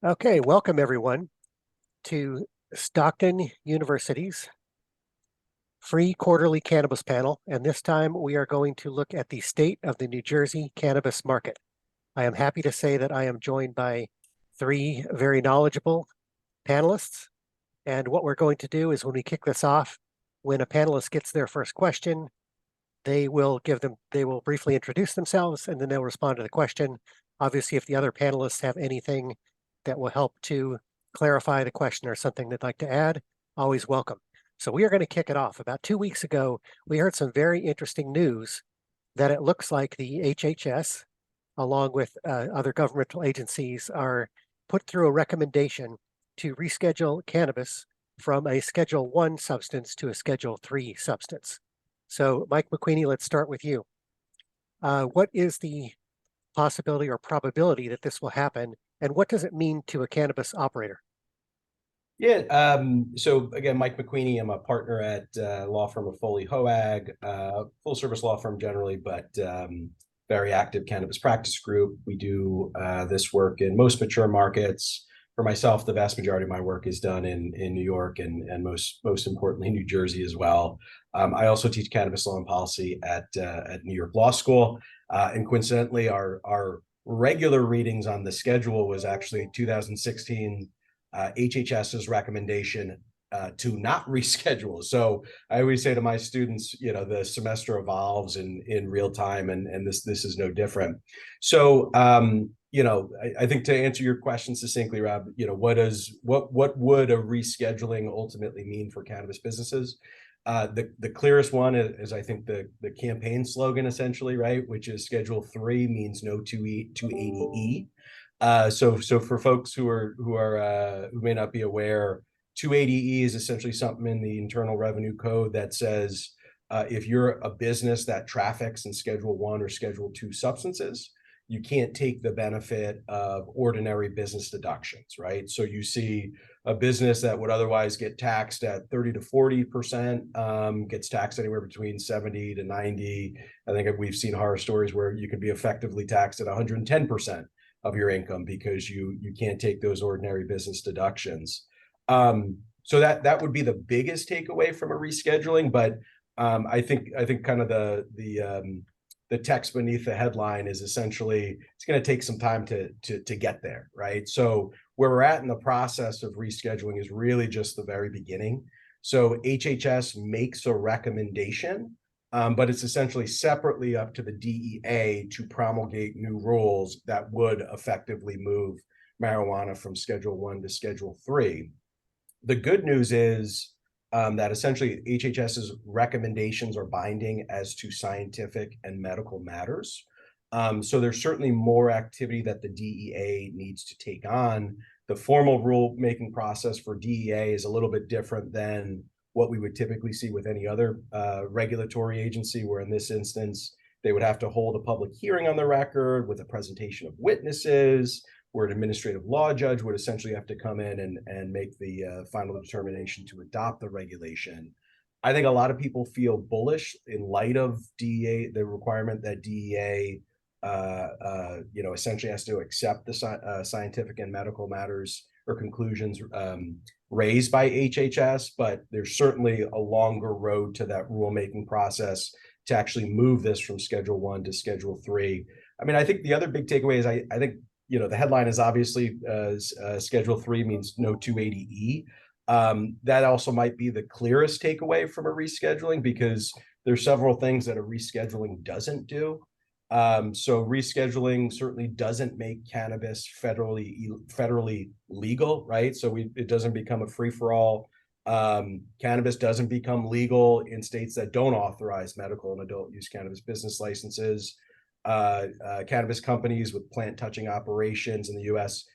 Okay, welcome everyone to Stockton University's free quarterly cannabis panel. And this time we are going to look at the state of the New Jersey cannabis market. I am happy to say that I am joined by three very knowledgeable panelists. And what we're going to do is when we kick this off, when a panelist gets their first question, they will briefly introduce themselves and then they'll respond to the question. Obviously, if the other panelists have anything that will help to clarify the question or something they'd like to add, always welcome. So we are going to kick it off. About 2 weeks ago, we heard some very interesting news that it looks like the HHS, along with other governmental agencies, are put through a recommendation to reschedule cannabis from a Schedule 1 substance to a Schedule 3 substance. So Mike McQueenie, let's start with you. What is the possibility or probability that this will happen, and what does it mean to a cannabis operator? Yeah, so again, Mike McQueenie, I'm a partner at law firm of Foley Hoag, full service law firm generally, but very active cannabis practice group. We do this work in most mature markets. For myself, the vast majority of my work is done in New York and most importantly, New Jersey as well. I also teach cannabis law and policy at New York Law School. And coincidentally, our regular readings on the schedule was actually 2016 HHS's recommendation to not reschedule. So I always say to my students, the semester evolves in real time, and this is no different. So I think to answer your question succinctly, Rob, what would a rescheduling ultimately mean for cannabis businesses? The clearest one is I think the campaign slogan essentially, right, which is Schedule 3 means no 280E. So for folks who may not be aware, 280E is essentially something in the Internal Revenue Code that says if you're a business that traffics in Schedule 1 or Schedule 2 substances, you can't take the benefit of ordinary business deductions, right? So you see a business that would otherwise get taxed at 30 to 40%, gets taxed anywhere between 70 to 90. I think we've seen horror stories where you could be effectively taxed at 110% of your income because you can't take those ordinary business deductions. So that would be the biggest takeaway from a rescheduling. But I think kind of the text beneath the headline is essentially it's going to take some time to get there, right? So where we're at in the process of rescheduling is really just the very beginning. So HHS makes a recommendation, but it's essentially separately up to the DEA to promulgate new rules that would effectively move marijuana from Schedule 1 to Schedule 3. The good news is that essentially HHS's recommendations are binding as to scientific and medical matters. So there's certainly more activity that the DEA needs to take on. The formal rulemaking process for DEA is a little bit different than what we would typically see with any other regulatory agency, where in this instance, they would have to hold a public hearing on the record with a presentation of witnesses, where an administrative law judge would essentially have to come in and make the final determination to adopt the regulation. I think a lot of people feel bullish in light of DEA, the requirement that DEA essentially has to accept the scientific and medical matters or conclusions raised by HHS, but there's certainly a longer road to that rulemaking process to actually move this from Schedule 1 to Schedule 3. I mean, I think the other big takeaway is I think the headline is obviously Schedule 3 means no 280E. That also might be the clearest takeaway from a rescheduling, because there's several things that a rescheduling doesn't do. So rescheduling certainly doesn't make cannabis federally legal, right? So it doesn't become a free-for-all. Cannabis doesn't become legal in states that don't authorize medical and adult use cannabis business licenses. Cannabis companies with plant touching operations in the US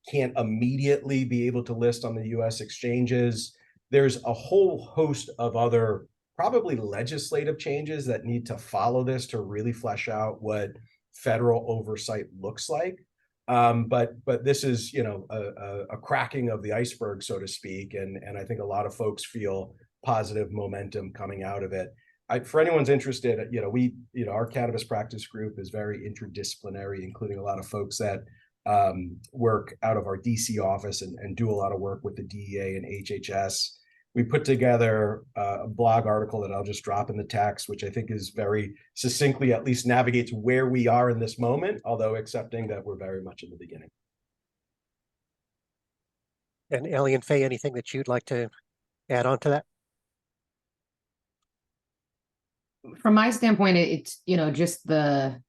can't immediately be able to list on the US exchanges. There's a whole host of other probably legislative changes that need to follow this to really flesh out what federal oversight looks like. But this is a cracking of the iceberg, so to speak, and I think a lot of folks feel positive momentum coming out of it. For anyone's interested, our cannabis practice group is very interdisciplinary, including a lot of folks that work out of our DC office and do a lot of work with the DEA and HHS. We put together a blog article that I'll just drop in the text, which I think is very succinctly at least navigates where we are in this moment, although accepting that we're very much in the beginning. And Ellie and Faye, anything that you'd like to add on to that? From my standpoint, it's, just the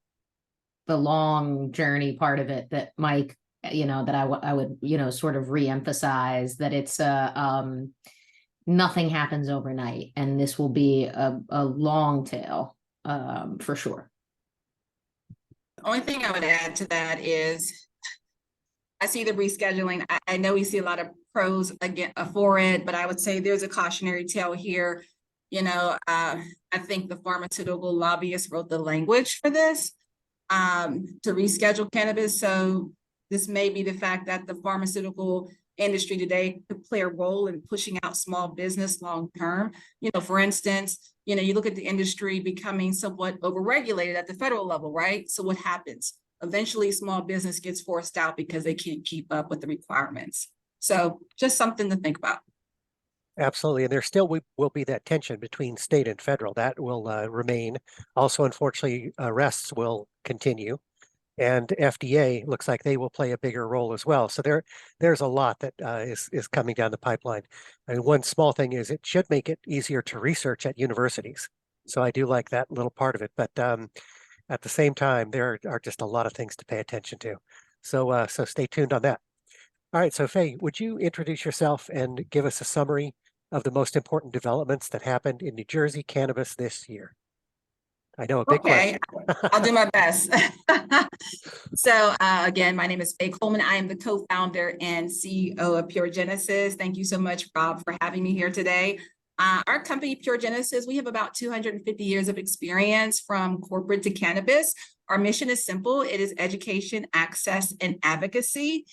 long journey part of it that Mike, that I would, sort of reemphasize that it's nothing happens overnight, and this will be a long tail, for sure. The only thing I would add to that is I see the rescheduling. I know we see a lot of pros for it, but I would say there's a cautionary tale here. I think the pharmaceutical lobbyists wrote the language for this to reschedule cannabis. So this may be the fact that the pharmaceutical industry today could play a role in pushing out small business long term. For instance, you look at the industry becoming somewhat overregulated at the federal level, right? So what happens? Eventually, small business gets forced out because they can't keep up with the requirements. So just something to think about. Absolutely. And there still will be that tension between state and federal that will remain. Also, unfortunately, arrests will continue. And FDA looks like they will play a bigger role as well. So there's a lot that is coming down the pipeline. I mean, one small thing is it should make it easier to research at universities. So I do like that little part of it. But at the same time, there are just a lot of things to pay attention to. So stay tuned on that. All right. So Faye, would you introduce yourself and give us a summary of the most important developments that happened in New Jersey cannabis this year? I know, a big question. I'll do my best. So again, my name is Faye Coleman. I am the co-founder and CEO of Pure Genesis. Thank you so much, Rob, for having me here today. Our company, Pure Genesis, we have about 250 years of experience from corporate to cannabis. Our mission is simple. It is education, access, and advocacy.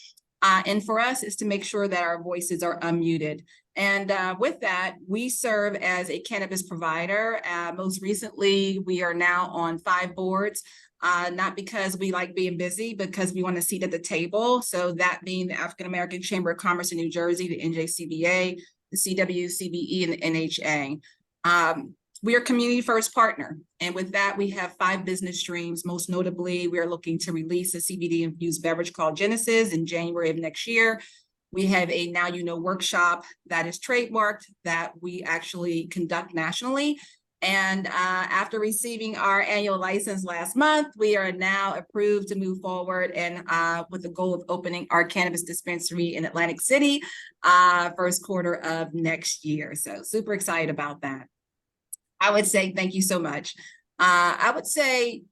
And for us, is to make sure that our voices are unmuted. And with that, we serve as a cannabis provider. Most recently, we are now on 5 boards, not because we like being busy, because we want a seat at the table. So that being the African American Chamber of Commerce in New Jersey, the NJCBA, the CWCBE, and the NHA. We are community first partner. And with that, we have 5 business streams. Most notably, we are looking to release a CBD infused beverage called Genesis in January of next year. We have a Now You Know workshop that is trademarked that we actually conduct nationally. And after receiving our annual license last month, we are now approved to move forward and with the goal of opening our cannabis dispensary in Atlantic City, first quarter of next year. So super excited about that. I would say thank you so much. I would say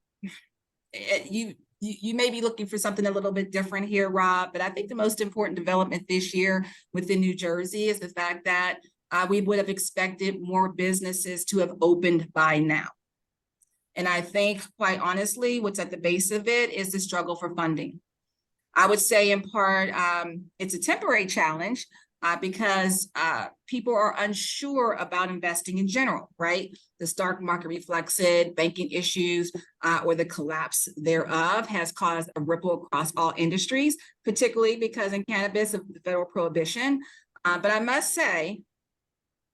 you may be looking for something a little bit different here, Rob, but I think the most important development this year within New Jersey is the fact that we would have expected more businesses to have opened by now. And I think, quite honestly, what's at the base of it is the struggle for funding. I would say in part, it's a temporary challenge, because people are unsure about investing in general, right? The stock market reflects it, banking issues or the collapse thereof has caused a ripple across all industries, particularly because in cannabis of the federal prohibition. But I must say,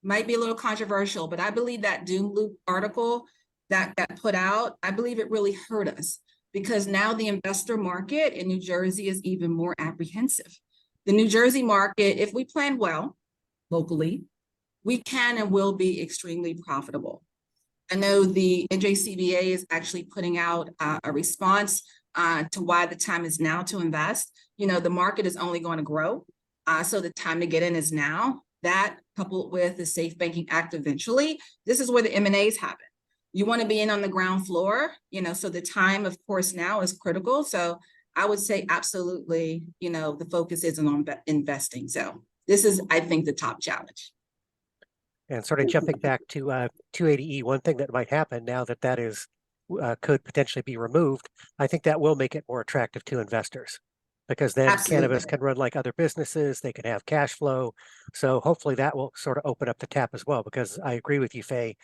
might be a little controversial, but I believe that doom loop article that got put out, I believe it really hurt us because now the investor market in New Jersey is even more apprehensive. The New Jersey market, if we plan well locally, we can and will be extremely profitable. I know the NJCBA is actually putting out a response to why the time is now to invest. The market is only going to grow. So the time to get in is now. That coupled with the Safe Banking Act eventually, this is where the M&As happen. You want to be in on the ground floor, so the time, of course, now is critical. So I would say absolutely, the focus isn't on investing. So this is, I think, the top challenge. And sort of jumping back to 280E, one thing that might happen now that that is could potentially be removed, I think that will make it more attractive to investors because then cannabis can run like other businesses. They can have cash flow. So hopefully that will sort of open up the tap as well, because I agree with you, Faye,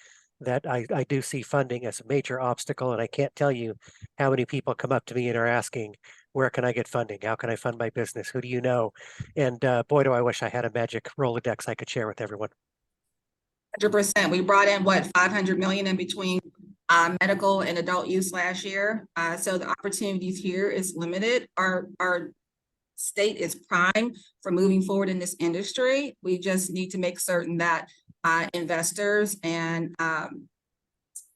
that I do see funding as a major obstacle, and I can't tell you how many people come up to me and are asking, where can I get funding? How can I fund my business? Who do you know? And boy, do I wish I had a magic Rolodex I could share with everyone. 100%. We brought in what, 500 million in between medical and adult use last year. So the opportunities here is limited. Our state is prime for moving forward in this industry. We just need to make certain that investors and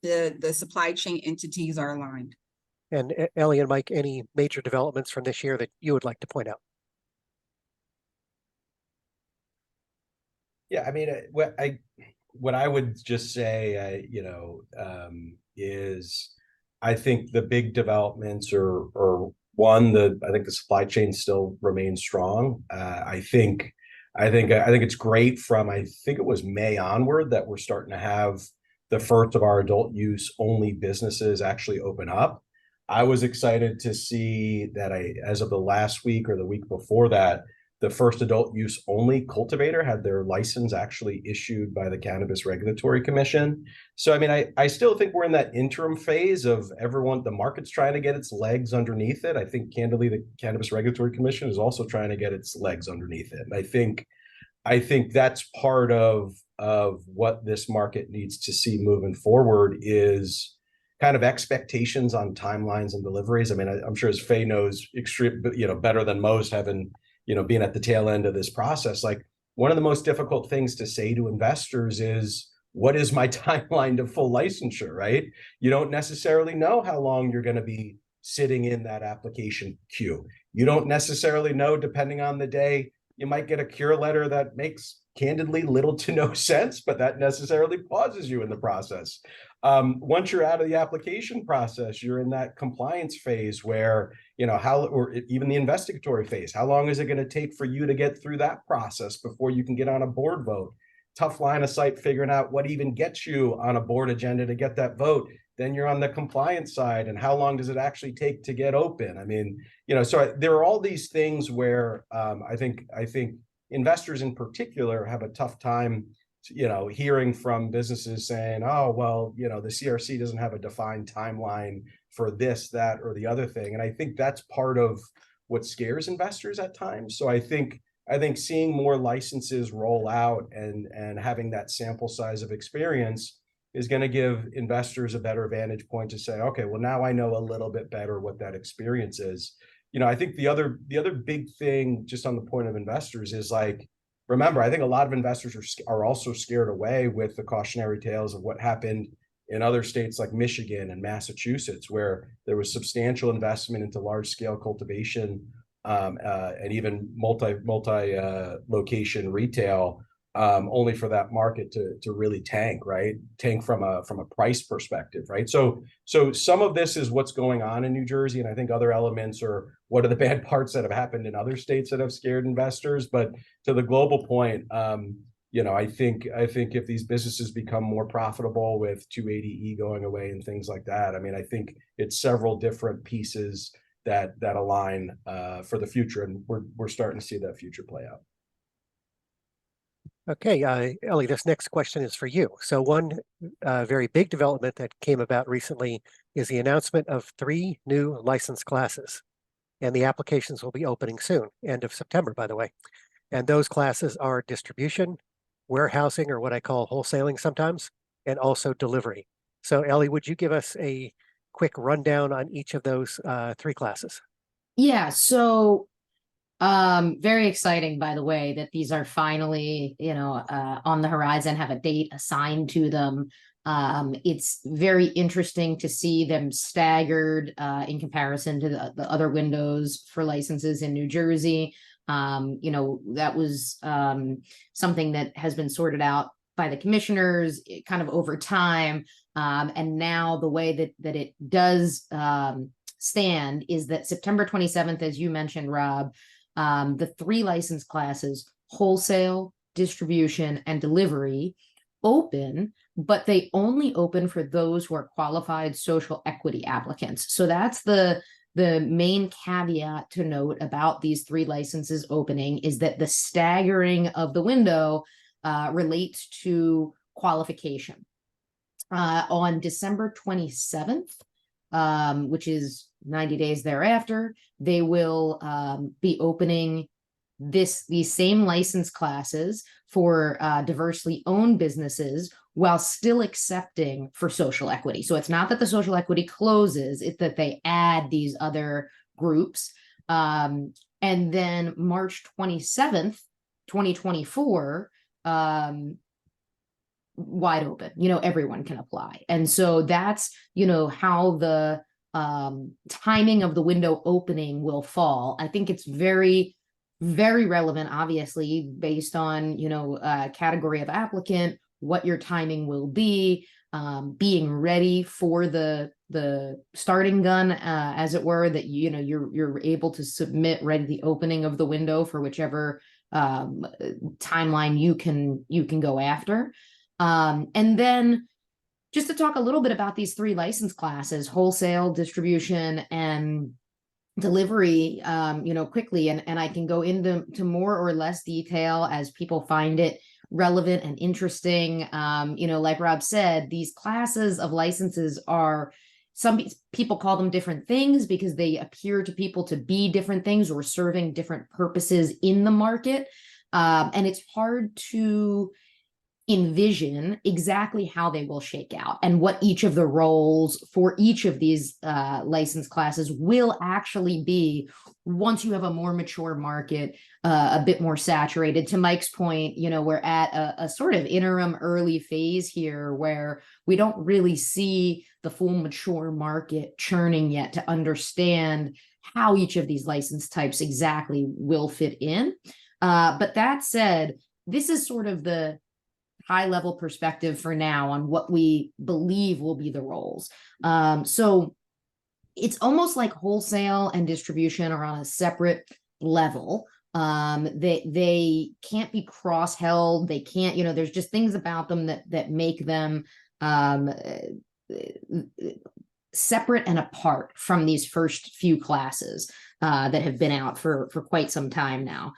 the supply chain entities are aligned. And Ellie and Mike, any major developments from this year that you would like to point out? Yeah, I mean, what I would just say, is I think the big developments are one, I think the supply chain still remains strong. I think it's great from, I think it was May onward that we're starting to have the first of our adult use only businesses actually open up. I was excited to see that as of the last week or the week before that, the first adult use only cultivator had their license actually issued by the Cannabis Regulatory Commission. So, I mean, I still think we're in that interim phase of the market's trying to get its legs underneath it. I think candidly, the Cannabis Regulatory Commission is also trying to get its legs underneath it. And I think that's part of what this market needs to see moving forward is kind of expectations on timelines and deliveries. I mean, I'm sure as Faye knows better than most, having, being at the tail end of this process, like one of the most difficult things to say to investors is, what is my timeline to full licensure, right? You don't necessarily know how long you're going to be sitting in that application queue. You don't necessarily know, depending on the day, you might get a cure letter that makes candidly little to no sense, but that necessarily pauses you in the process. Once you're out of the application process, you're in that compliance phase where, or even the investigatory phase, how long is it going to take for you to get through that process before you can get on a board vote? Tough line of sight figuring out what even gets you on a board agenda to get that vote. Then you're on the compliance side, and how long does it actually take to get open? I mean, so there are all these things where I think investors in particular have a tough time, hearing from businesses saying, oh, well, the CRC doesn't have a defined timeline for this, that, or the other thing. And I think that's part of what scares investors at times. So I think seeing more licenses roll out and having that sample size of experience is going to give investors a better vantage point to say, okay, well, now I know a little bit better what that experience is. I think the other big thing, just on the point of investors, is like, remember, I think a lot of investors are also scared away with the cautionary tales of what happened in other states like Michigan and Massachusetts, where there was substantial investment into large scale cultivation and even multi location retail, only for that market to really tank, right? Tank from a price perspective, right? So some of this is what's going on in New Jersey, and I think other elements are what are the bad parts that have happened in other states that have scared investors. But to the global point, I think if these businesses become more profitable with 280E going away and things like that, I mean, I think it's several different pieces that align for the future, and we're starting to see that future play out. Okay, Ellie, this next question is for you. So one very big development that came about recently is the announcement of 3 new license classes, and the applications will be opening soon, end of September, by the way. And those classes are distribution, warehousing, or what I call wholesaling sometimes, and also delivery. So Ellie, would you give us a quick rundown on each of those 3 classes? Yeah, so very exciting, by the way, that these are finally, on the horizon, have a date assigned to them. It's very interesting to see them staggered in comparison to the other windows for licenses in New Jersey. That was something that has been sorted out by the commissioners kind of over time. And now the way that it does stand is that September 27th, as you mentioned, Rob, the 3 license classes, wholesale, distribution, and delivery, open, but they only open for those who are qualified social equity applicants. So that's the main caveat to note about these 3 licenses opening, is that the staggering of the window relates to qualification. on December 27th, which is 90 days thereafter, they will be opening these same license classes for diversely owned businesses while still accepting for social equity. So it's not that the social equity closes, it's that they add these other groups. And then March 27th, 2024, wide open, everyone can apply. And so that's, how the timing of the window opening will fall. I think it's very, very relevant, obviously, based on, category of applicant, what your timing will be, being ready for the starting gun, as it were, that, you're able to submit ready the opening of the window for whichever timeline you can go after. And then just to talk a little bit about these three license classes, wholesale, distribution, and delivery, quickly, and I can go into more or less detail as people find it relevant and interesting. Like Rob said, these classes of licenses are, some people call them different things because they appear to people to be different things or serving different purposes in the market. And it's hard to envision exactly how they will shake out and what each of the roles for each of these license classes will actually be once you have a more mature market, a bit more saturated. To Mike's point, we're at a sort of interim early phase here where we don't really see the full mature market churning yet to understand how each of these license types exactly will fit in. But that said, this is sort of the high level perspective for now on what we believe will be the roles. So it's almost like wholesale and distribution are on a separate level. They can't be cross-held. They can't, there's just things about them that make them separate and apart from these first few classes that have been out for quite some time now.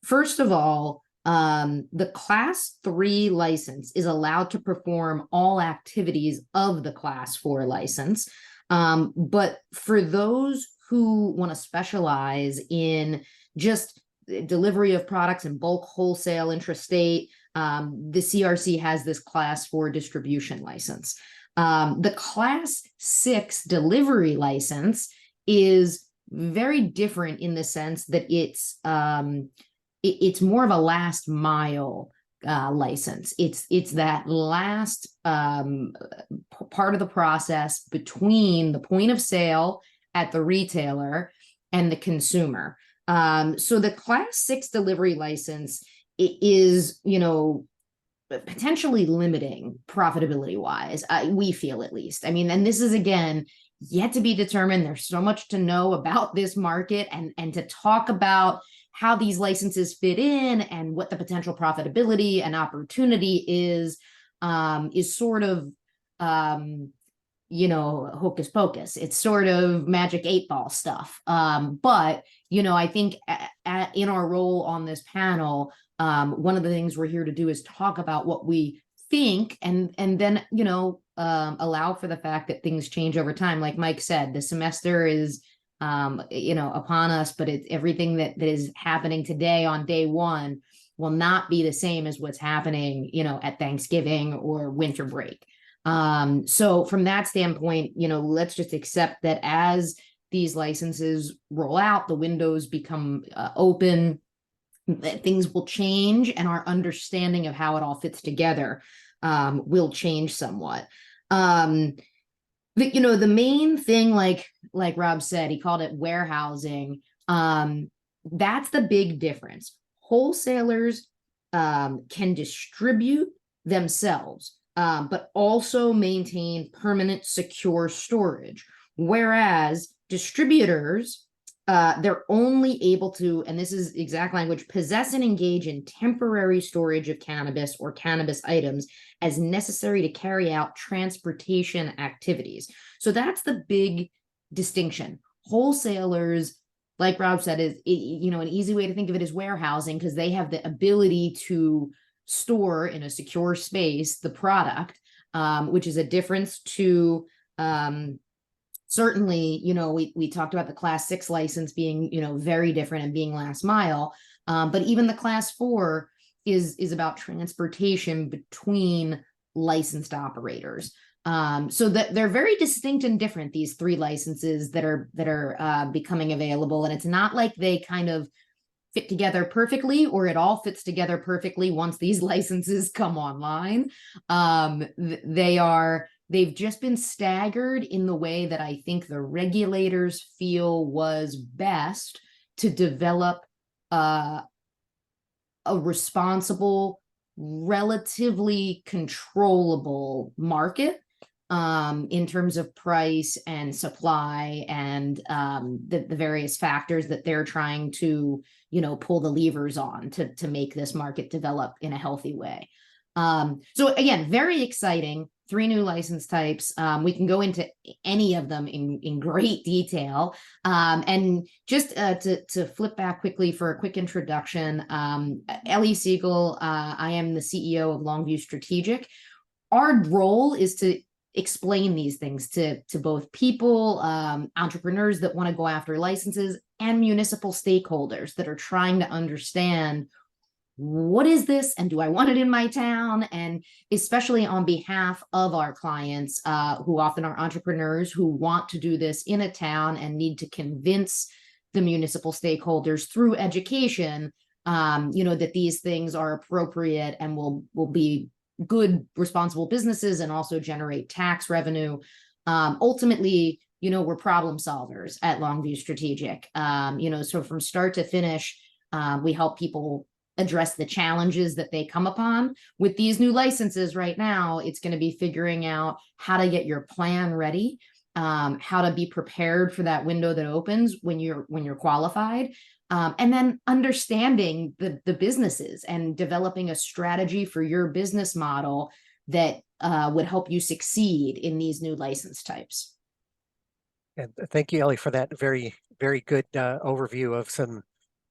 First of all, the class 3 license is allowed to perform all activities of the class 4 license. But for those who want to specialize in just delivery of products in bulk, wholesale, intrastate, the CRC has this class 4 distribution license. The class 6 delivery license is very different in the sense that it's more of a last mile license. It's that last part of the process between the point of sale at the retailer and the consumer. So the class 6 delivery license is, potentially limiting profitability wise. We feel, at least. I mean, and this is, again, yet to be determined. There's so much to know about this market and to talk about how these licenses fit in and what the potential profitability and opportunity is sort of, hocus pocus. It's sort of magic 8-ball stuff. But, I think in our role on this panel, one of the things we're here to do is talk about what we think and then, allow for the fact that things change over time. Like Mike said, the semester is upon us, but it's everything that is happening today on day one will not be the same as what's happening, at Thanksgiving or winter break. So from that standpoint, let's just accept that as these licenses roll out, the windows become open, that things will change, and our understanding of how it all fits together will change somewhat. The main thing, like Rob said, he called it warehousing. That's the big difference. Wholesalers can distribute themselves, but also maintain permanent secure storage. Whereas distributors, they're only able to, and this is exact language, possess and engage in temporary storage of cannabis or cannabis items as necessary to carry out transportation activities. So that's the big distinction. Wholesalers, like Rob said, is, an easy way to think of it is warehousing, because they have the ability to store in a secure space the product. which is a difference to certainly, we talked about the class 6 license being, very different and being last mile. But even the class 4 is about transportation between licensed operators. So that they're very distinct and different, these 3 licenses that are becoming available. And it's not like they kind of fit together perfectly, or it all fits together perfectly once these licenses come online. They've just been staggered in the way that I think the regulators feel was best to develop a responsible, relatively controllable market in terms of price and supply and the various factors that they're trying to, pull the levers on to make this market develop in a healthy way. So again, very exciting. 3 new license types. We can go into any of them in great detail. And just to flip back quickly for a quick introduction, Ellie Siegel, I am the CEO of Longview Strategic. Our role is to explain these things to both people, entrepreneurs that want to go after licenses, and municipal stakeholders that are trying to understand, what is this, and do I want it in my town? And especially on behalf of our clients, who often are entrepreneurs who want to do this in a town and need to convince the municipal stakeholders through education, that these things are appropriate and will be good, responsible businesses and also generate tax revenue. Ultimately, we're problem solvers at Longview Strategic. So from start to finish, we help people address the challenges that they come upon. With these new licenses right now, it's going to be figuring out how to get your plan ready, how to be prepared for that window that opens when you're qualified, and then understanding the businesses and developing a strategy for your business model that would help you succeed in these new license types. And thank you, Ellie, for that very, very good overview of some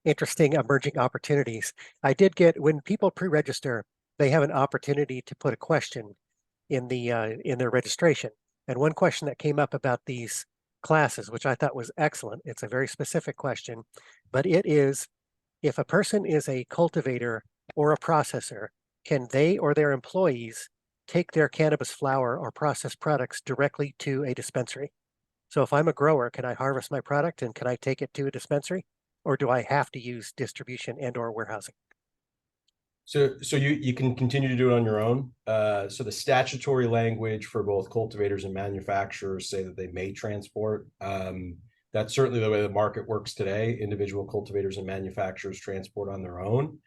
interesting emerging opportunities. I did get, when people pre-register, they have an opportunity to put a question in their registration. And one question that came up about these classes, which I thought was excellent, it's a very specific question, but it is, if a person is a cultivator or a processor, can they or their employees take their cannabis flower or processed products directly to a dispensary? So if I'm a grower, can I harvest my product and can I take it to a dispensary? Or do I have to use distribution and or warehousing? So you can continue to do it on your own. So the statutory language for both cultivators and manufacturers say that they may transport. That's certainly the way the market works today. Individual cultivators and manufacturers transport on their own.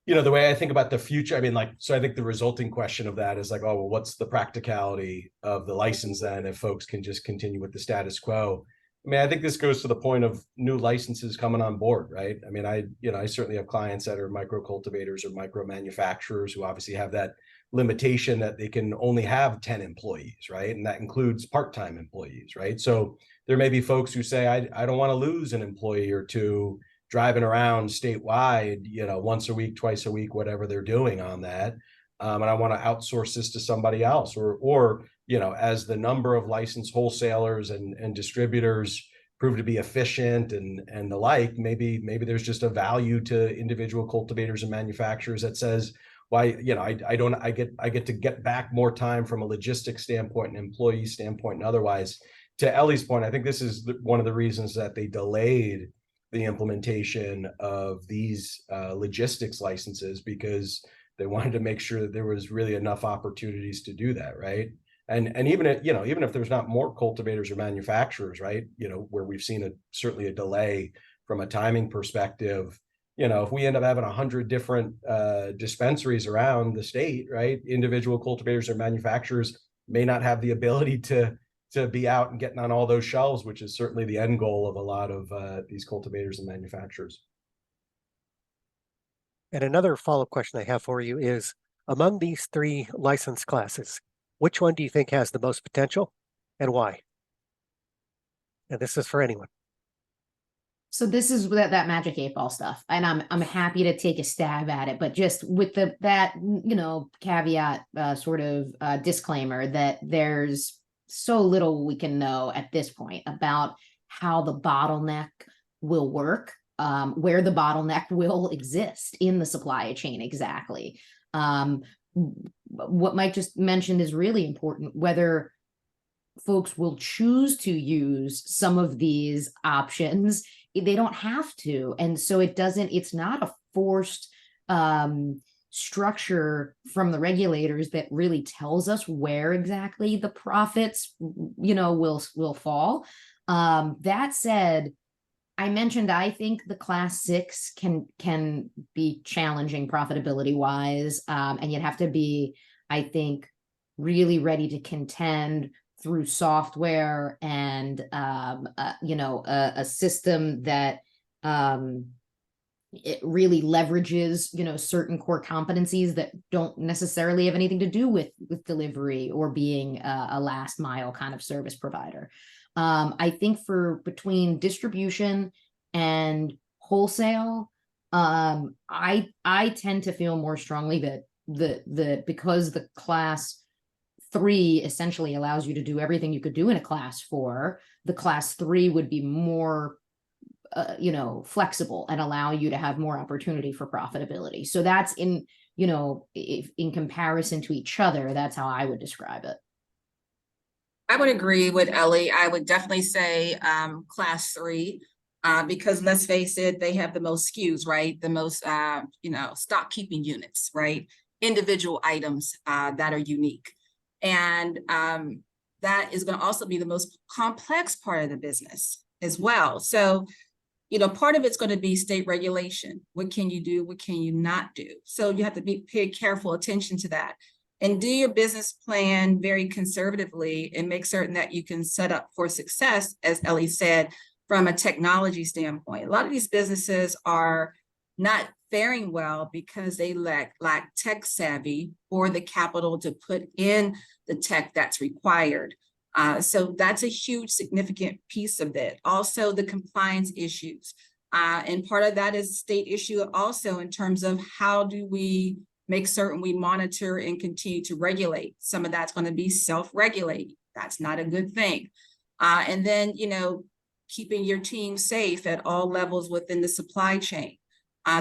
The way I think about the future, so I think the resulting question of that is like, oh, well, what's the practicality of the license then if folks can just continue with the status quo? I think this goes to the point of new licenses coming on board, right? I certainly have clients that are micro cultivators or micro manufacturers who obviously have that limitation that they can only have 10 employees, right? And that includes part-time employees, right? So there may be folks who say, I don't want to lose an employee or two driving around statewide, once a week, twice a week, whatever they're doing on that. And I want to outsource this to somebody else, or as the number of licensed wholesalers and distributors prove to be efficient and the like, maybe there's just a value to individual cultivators and manufacturers that says, why, I get to get back more time from a logistics standpoint, an employee standpoint, and otherwise. To Ellie's point, I think this is one of the reasons that they delayed the implementation of these logistics licenses, because they wanted to make sure that there was really enough opportunities to do that, right? And even if there's not more cultivators or manufacturers, right, where we've seen certainly a delay from a timing perspective, if we end up having 100 different dispensaries around the state, right, individual cultivators or manufacturers may not have the ability to be out and getting on all those shelves, which is certainly the end goal of a lot of these cultivators and manufacturers. And another follow-up question I have for you is, among these 3 license classes, which one do you think has the most potential and why? And this is for anyone. So this is that magic 8-ball stuff, and I'm happy to take a stab at it, but just with that caveat, sort of disclaimer that there's so little we can know at this point about how the bottleneck will work, where the bottleneck will exist in the supply chain exactly. What Mike just mentioned is really important, whether folks will choose to use some of these options. They don't have to. And so it's not a forced structure from the regulators that really tells us where exactly the profits, will fall. That said, I mentioned, I think the class 6 can be challenging profitability wise. And you'd have to be, I think, really ready to contend through software and a system that it really leverages certain core competencies that don't necessarily have anything to do with delivery or being a last mile kind of service provider. I think for between distribution and wholesale, I tend to feel more strongly that because the class 3 essentially allows you to do everything you could do in a class 4, the class 3 would be more flexible and allow you to have more opportunity for profitability. So that's in comparison to each other, that's how I would describe it. I would agree with Ellie. I would definitely say class 3, because let's face it, they have the most SKUs, right? The most, stock keeping units, right? Individual items that are unique. And that is going to also be the most complex part of the business as well. So, part of it's going to be state regulation. What can you do? What can you not do? So you have to pay careful attention to that. And do your business plan very conservatively and make certain that you can set up for success, as Ellie said, from a technology standpoint. A lot of these businesses are not faring well because they lack tech savvy or the capital to put in the tech that's required. So that's a huge, significant piece of it. Also, the compliance issues. And part of that is a state issue also in terms of how do we make certain we monitor and continue to regulate. Some of that's going to be self-regulating. That's not a good thing. And then, keeping your team safe at all levels within the supply chain.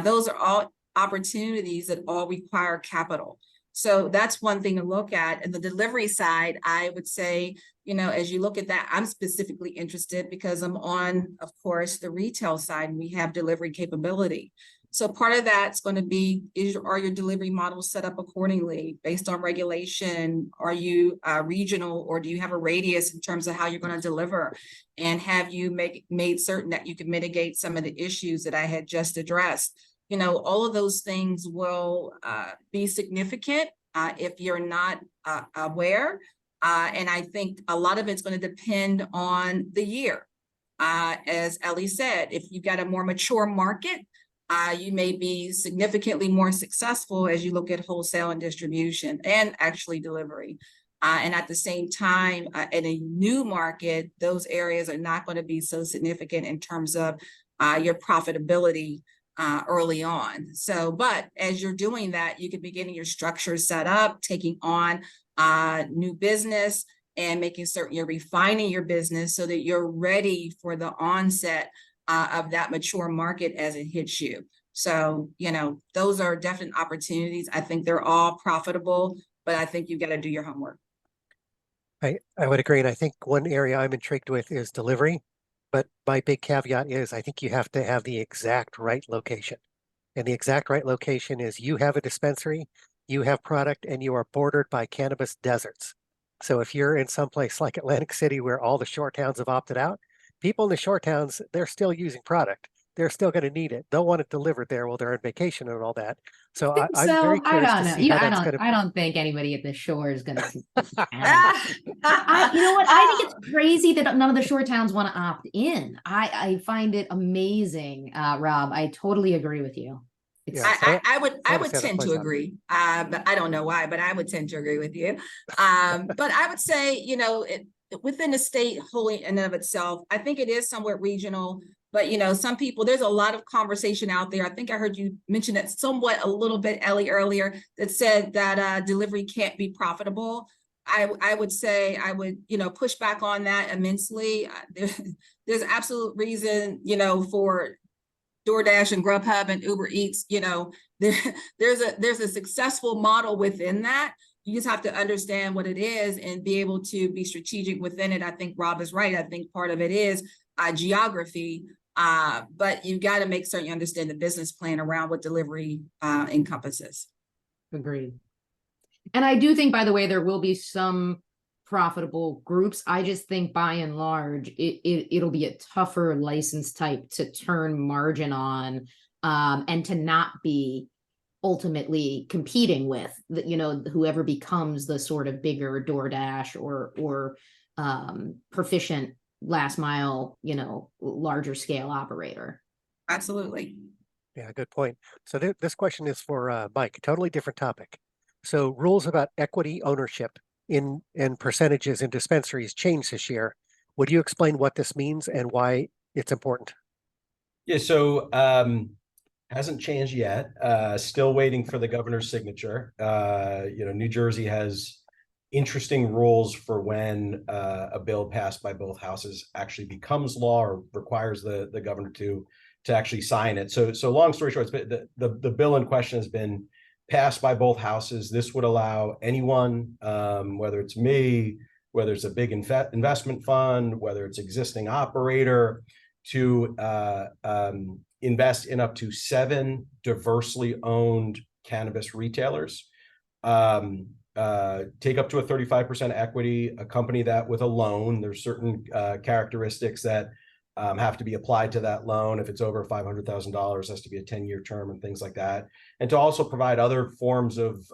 Those are all opportunities that all require capital. So that's one thing to look at. And the delivery side, I would say, as you look at that, I'm specifically interested because I'm on, of course, the retail side, and we have delivery capability. So part of that's going to be, are your delivery models set up accordingly based on regulation? Are you regional, or do you have a radius in terms of how you're going to deliver? And have you made certain that you can mitigate some of the issues that I had just addressed? All of those things will be significant if you're not aware. And I think a lot of it's going to depend on the year. As Ellie said, if you've got a more mature market, you may be significantly more successful as you look at wholesale and distribution and actually delivery. And at the same time, in a new market, those areas are not going to be so significant in terms of your profitability early on. So, but as you're doing that, you could be getting your structure set up, taking on new business and making certain you're refining your business so that you're ready for the onset of that mature market as it hits you. So, those are definite opportunities. I think they're all profitable, but I think you've got to do your homework. I would agree. And I think one area I'm intrigued with is delivery. But my big caveat is I think you have to have the exact right location. And the exact right location is you have a dispensary, you have product, and you are bordered by cannabis deserts. So if you're in some place like Atlantic City where all the shore towns have opted out, people in the shore towns, they're still using product. They're still going to need it. They'll want it delivered there while they're on vacation and all that. So I'm very curious to see how that's going to. I don't think anybody at the shore is going to. You know what? I think it's crazy that none of the shore towns want to opt in. I find it amazing, Rob. I totally agree with you. Yeah, I would tend to agree, but I don't know why, but I would tend to agree with you. But I would say, within the state wholly in and of itself, I think it is somewhat regional. But, some people, there's a lot of conversation out there. I think I heard you mention it somewhat a little bit, Ellie, earlier, that said that delivery can't be profitable. I would say I would, push back on that immensely. There's absolute reason, for DoorDash and Grubhub and Uber Eats, there's a successful model within that. You just have to understand what it is and be able to be strategic within it. I think Rob is right. I think part of it is geography, but you've got to make certain you understand the business plan around what delivery encompasses. Agreed. And I do think, by the way, there will be some profitable groups. I just think by and large, it'll be a tougher license type to turn margin on, and to not be ultimately competing with whoever becomes the sort of bigger DoorDash or proficient last mile, larger scale operator. Absolutely. Yeah, good point. So this question is for Mike, totally different topic. So rules about equity ownership and percentages in dispensaries changed this year. Would you explain what this means and why it's important? Yeah, so hasn't changed yet. Still waiting for the governor's signature. New Jersey has interesting rules for when a bill passed by both houses actually becomes law or requires the governor to actually sign it. So long story short, it's been, the bill in question has been passed by both houses. This would allow anyone, whether it's me, whether it's a big investment fund, whether it's existing operator, to invest in up to 7 diversely owned cannabis retailers, take up to a 35% equity, accompany that with a loan. There's certain characteristics that have to be applied to that loan. If it's over $500,000, has to be a 10-year term and things like that. And to also provide other forms of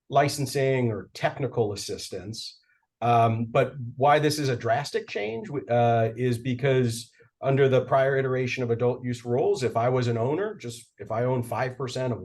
licensing or technical assistance. But why this is a drastic change is because under the prior iteration of adult use rules, if I was an owner, if I own 5% of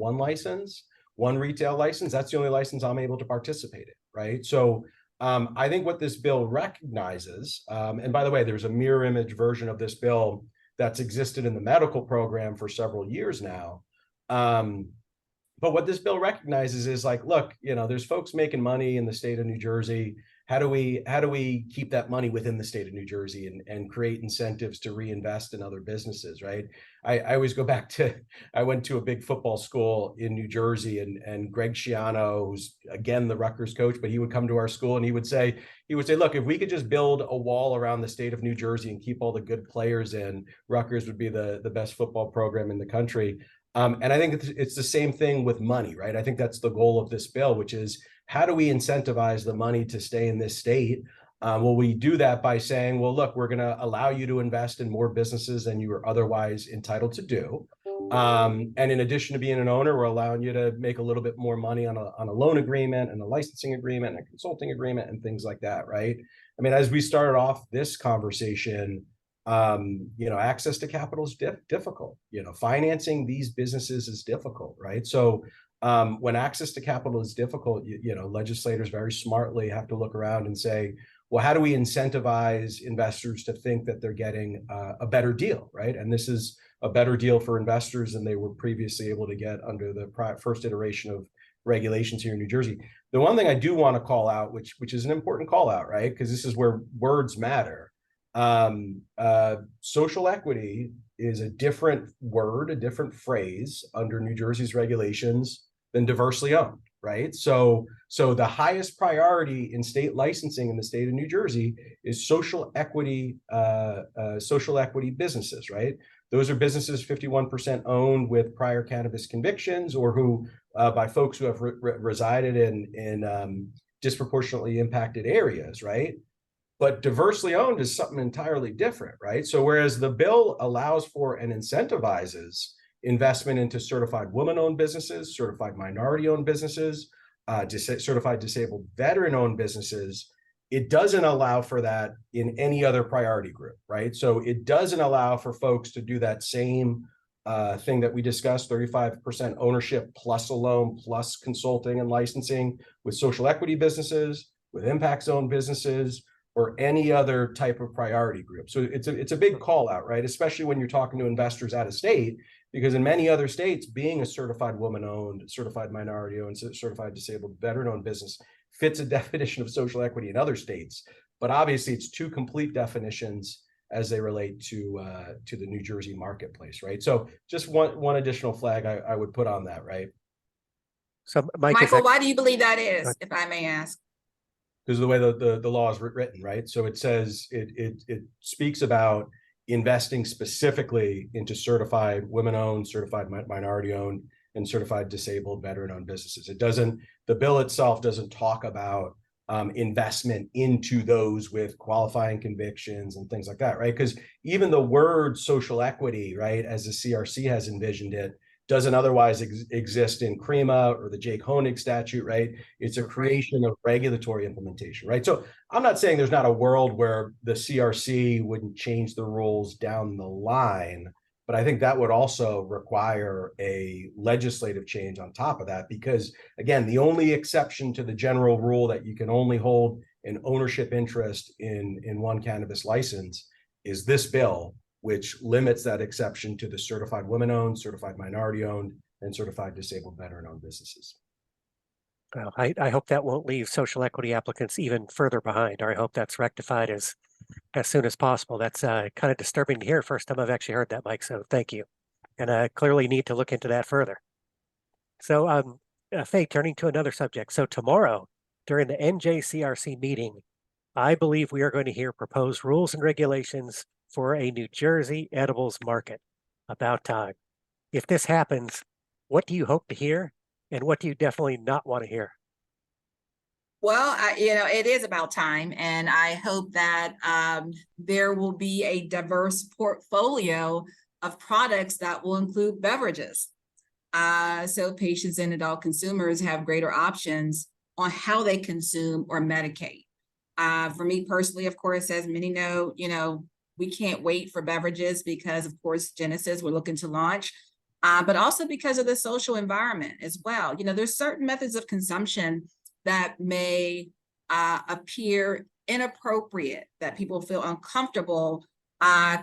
one retail license, that's the only license I'm able to participate in, right? So I think what this bill recognizes, and by the way, there's a mirror image version of this bill that's existed in the medical program for several years now. But what this bill recognizes is like, look, there's folks making money in the state of New Jersey. How do we keep that money within the state of New Jersey and create incentives to reinvest in other businesses, right? I always go back to, I went to a big football school in New Jersey, and Greg Schiano, who's again the Rutgers coach, but he would come to our school and he would say, look, if we could just build a wall around the state of New Jersey and keep all the good players in, Rutgers would be the best football program in the country. And I think it's the same thing with money, right? I think that's the goal of this bill, which is, how do we incentivize the money to stay in this state? Well, we do that by saying, well, look, we're going to allow you to invest in more businesses than you are otherwise entitled to do. And in addition to being an owner, we're allowing you to make a little bit more money on a loan agreement and a licensing agreement and a consulting agreement and things like that, right? I mean, as we started off this conversation, access to capital is difficult. Financing these businesses is difficult, right? So when access to capital is difficult, legislators very smartly have to look around and say, well, how do we incentivize investors to think that they're getting a better deal, right? And this is a better deal for investors than they were previously able to get under the first iteration of regulations here in New Jersey. The one thing I do want to call out, which is an important call out, right? Because this is where words matter. Social equity is a different word, a different phrase under New Jersey's regulations than diversely owned, right? So the highest priority in state licensing in the state of New Jersey is social equity businesses, right? Those are businesses 51% owned with prior cannabis convictions, or who by folks who have resided in disproportionately impacted areas, right? But diversely owned is something entirely different, right? So whereas the bill allows for and incentivizes investment into certified woman-owned businesses, certified minority-owned businesses, certified disabled veteran-owned businesses, it doesn't allow for that in any other priority group, right? So it doesn't allow for folks to do that same thing that we discussed, 35% ownership plus a loan plus consulting and licensing with social equity businesses, with impact zone businesses, or any other type of priority group. So it's a big call out, right? Especially when you're talking to investors out of state, because in many other states, being a certified woman-owned, certified minority-owned, certified disabled, veteran-owned business fits a definition of social equity in other states. But obviously, it's two complete definitions as they relate to the New Jersey marketplace, right? So just one additional flag I would put on that, right? So Mike, Michael, why do you believe that is, if I may ask? Because of the way the law is written, right? So it says it speaks about investing specifically into certified women-owned, certified minority-owned, and certified disabled veteran-owned businesses. It doesn't, the bill itself doesn't talk about investment into those with qualifying convictions and things like that, right? Because even the word social equity, right, as the CRC has envisioned it, doesn't otherwise exist in CREMA or the Jake Honig statute, right? It's a creation of regulatory implementation, right? So I'm not saying there's not a world where the CRC wouldn't change the rules down the line, but I think that would also require a legislative change on top of that, because again, the only exception to the general rule that you can only hold an ownership interest in one cannabis license is this bill, which limits that exception to the certified women-owned, certified minority-owned, and certified disabled veteran-owned businesses. Well, I hope that won't leave social equity applicants even further behind, or I hope that's rectified as soon as possible. That's kind of disturbing to hear. First time I've actually heard that, Mike, so thank you. And I clearly need to look into that further. So, Faye, turning to another subject. So tomorrow, during the NJCRC meeting, I believe we are going to hear proposed rules and regulations for a New Jersey edibles market. About time. If this happens, what do you hope to hear, and what do you definitely not want to hear? Well, it is about time, and I hope that there will be a diverse portfolio of products that will include beverages. So patients and adult consumers have greater options on how they consume or medicate. For me personally, of course, as many know, we can't wait for beverages because, of course, Genesis, we're looking to launch, but also because of the social environment as well. There's certain methods of consumption that may appear inappropriate, that people feel uncomfortable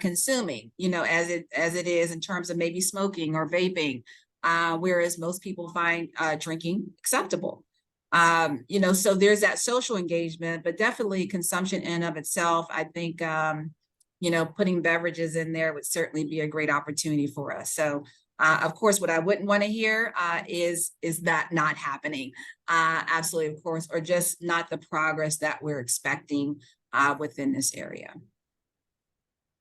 consuming, as it is in terms of maybe smoking or vaping, whereas most people find drinking acceptable. So there's that social engagement, but definitely consumption in of itself, I think, putting beverages in there would certainly be a great opportunity for us. So, of course, what I wouldn't want to hear is that not happening. Absolutely, of course, or just not the progress that we're expecting within this area.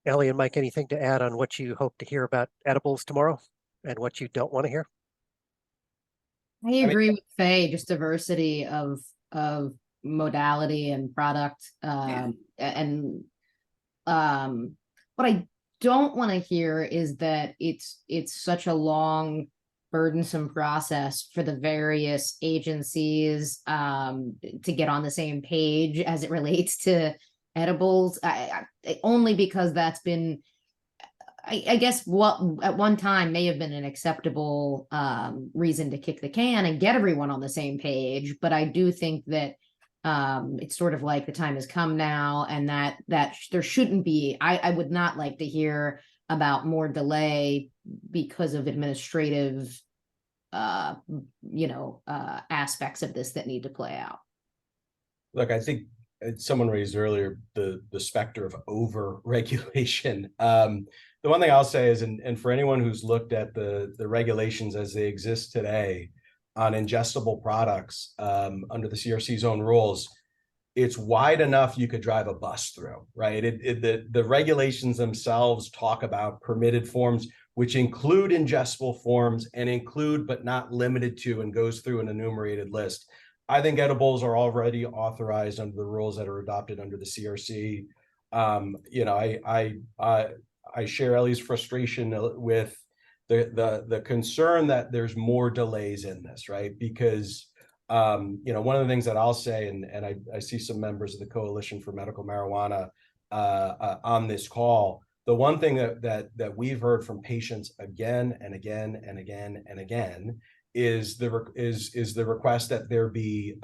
Ellie and Mike, anything to add on what you hope to hear about edibles tomorrow and what you don't want to hear? I agree with Faye, just diversity of modality and product. And what I don't want to hear is that it's such a long, burdensome process for the various agencies to get on the same page as it relates to edibles. Only because that's been, I guess, what at one time may have been an acceptable reason to kick the can and get everyone on the same page. But I do think that it's sort of like the time has come now, and that there shouldn't be. I would not like to hear about more delay because of administrative, aspects of this that need to play out. Look, I think someone raised earlier the specter of over-regulation. The one thing I'll say is, and for anyone who's looked at the regulations as they exist today on ingestible products under the CRC's own rules, it's wide enough you could drive a bus through, right? The regulations themselves talk about permitted forms, which include ingestible forms and include but not limited to, and goes through an enumerated list. I think edibles are already authorized under the rules that are adopted under the CRC. I share Ellie's frustration with the concern that there's more delays in this, right? Because one of the things that I'll say, and I see some members of the Coalition for Medical Marijuana on this call, the one thing that we've heard from patients again and again and again and again is the request that there be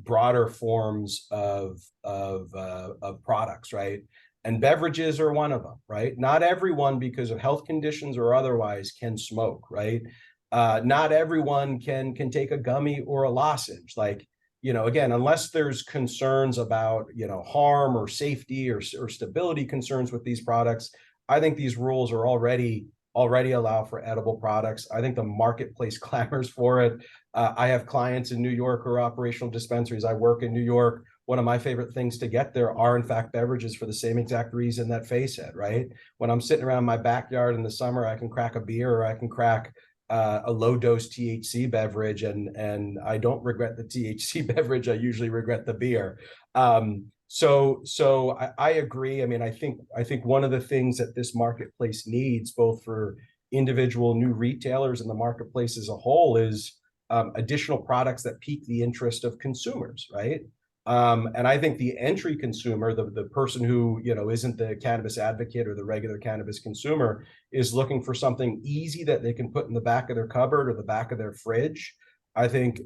broader forms of products, right? And beverages are one of them, right? Not everyone, because of health conditions or otherwise, can smoke, right? Not everyone can take a gummy or a lozenge. Like, you know, again, unless there's concerns about, you know, harm or safety or stability concerns with these products, I think these rules are already allow for edible products. I think the marketplace clamors for it. I have clients in New York who are operational dispensaries. I work in New York. One of my favorite things to get there are, in fact, beverages for the same exact reason that Faye said, right? When I'm sitting around my backyard in the summer, I can crack a beer or I can crack a low dose THC beverage, and I don't regret the THC beverage. I usually regret the beer. So I agree. I mean, I think one of the things that this marketplace needs, both for individual new retailers and the marketplace as a whole, is additional products that pique the interest of consumers, right? And I think the entry consumer, the person who, you know, isn't the cannabis advocate or the regular cannabis consumer, is looking for something easy that they can put in the back of their cupboard or the back of their fridge. I think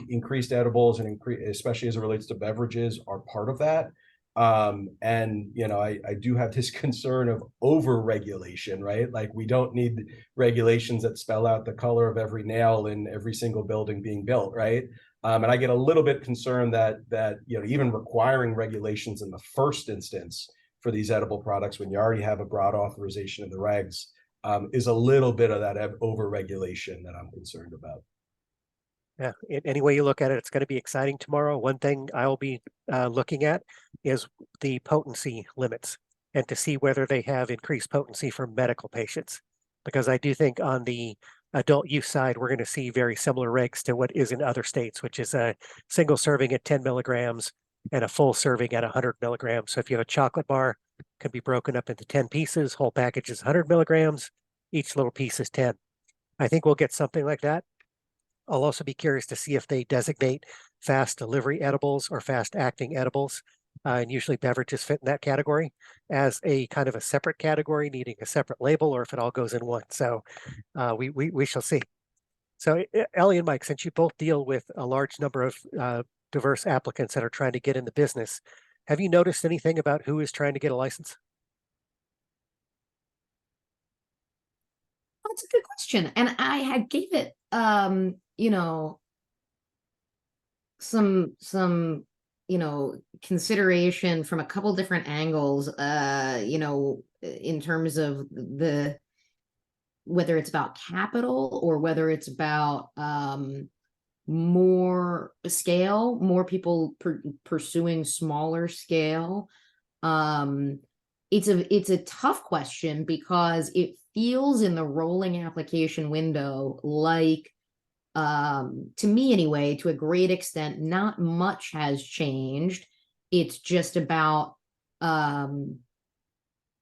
increased edibles and especially as it relates to beverages, are part of that. And you know, I do have this concern of over regulation, right? Like, we don't need regulations that spell out the color of every nail in every single building being built, right? And I get a little bit concerned that you know, even requiring regulations in the first instance for these edible products, when you already have a broad authorization in the regs, is a little bit of that over regulation that I'm concerned about. Yeah, any way you look at it, it's going to be exciting tomorrow. One thing I will be looking at is the potency limits, and to see whether they have increased potency for medical patients. Because I do think on the adult use side, we're going to see very similar regs to what is in other states, which is a single serving at 10 milligrams and a full serving at 100 milligrams. So if you have a chocolate bar, it can be broken up into 10 pieces. Whole package is 100 milligrams. Each little piece is 10. I think we'll get something like that. I'll also be curious to see if they designate fast delivery edibles or fast acting edibles, and usually beverages fit in that category, as a kind of a separate category needing a separate label, or if it all goes in one. So we shall see. So Ellie and Mike, since you both deal with a large number of diverse applicants that are trying to get in the business, have you noticed anything about who is trying to get a license? That's a good question. And I had gave it you know, some you know, consideration from a couple different angles, you know, in terms of the whether it's about capital or whether it's about more scale, more people pursuing smaller scale. It's a tough question, because it feels in the rolling application window like, to me anyway, to a great extent, not much has changed. It's just about,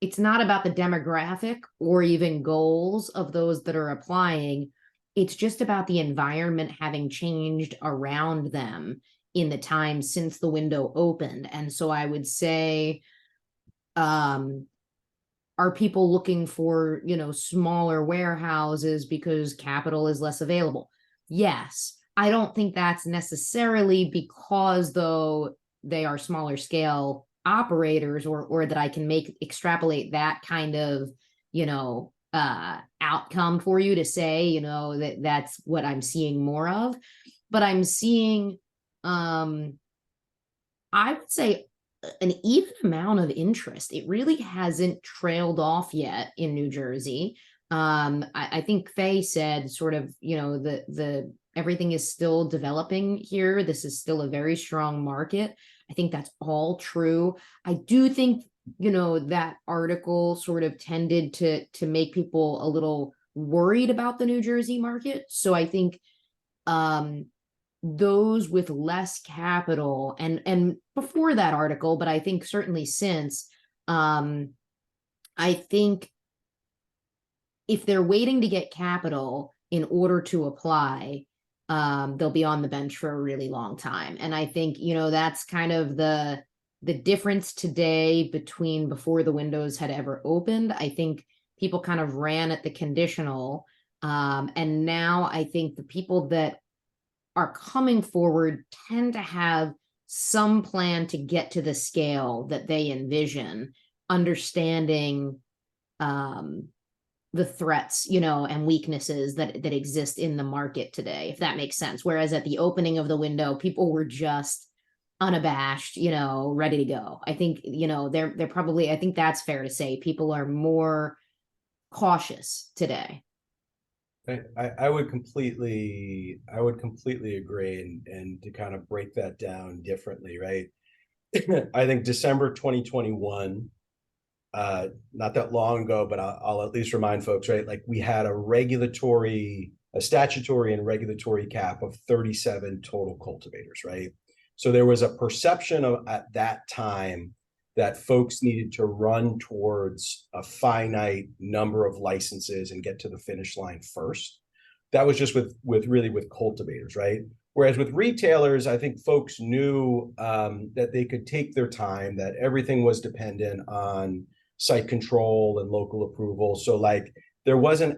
it's not about the demographic or even goals of those that are applying. It's just about the environment having changed around them in the time since the window opened. And so I would say, are people looking for, you know, smaller warehouses because capital is less available? Yes. I don't think that's necessarily because, though, they are smaller scale operators, or that I can extrapolate that kind of, you know, outcome for you to say, you know, that's what I'm seeing more of. But I'm seeing, I would say, an even amount of interest. It really hasn't trailed off yet in New Jersey. I think Faye said sort of, you know, the everything is still developing here. This is still a very strong market. I think that's all true. I do think, you know, that article sort of tended to make people a little worried about the New Jersey market. So I think those with less capital, and before that article, but I think certainly since, I think if they're waiting to get capital in order to apply, they'll be on the bench for a really long time. And I think, you know, that's kind of the difference today between before the windows had ever opened. I think people kind of ran at the conditional, And now I think the people that are coming forward tend to have some plan to get to the scale that they envision, understanding the threats, and weaknesses that exist in the market today, if that makes sense. Whereas at the opening of the window, people were just unabashed, ready to go. I think, they're probably, I think that's fair to say, people are more cautious today. I would completely agree, and to kind of break that down differently, right? I think December 2021, not that long ago, but I'll at least remind folks, right? Like we had a statutory and regulatory cap of 37 total cultivators, right? So there was a perception at that time that folks needed to run towards a finite number of licenses and get to the finish line first. That was just with cultivators, right? Whereas with retailers, I think folks knew that they could take their time, that everything was dependent on site control and local approval. So like there was a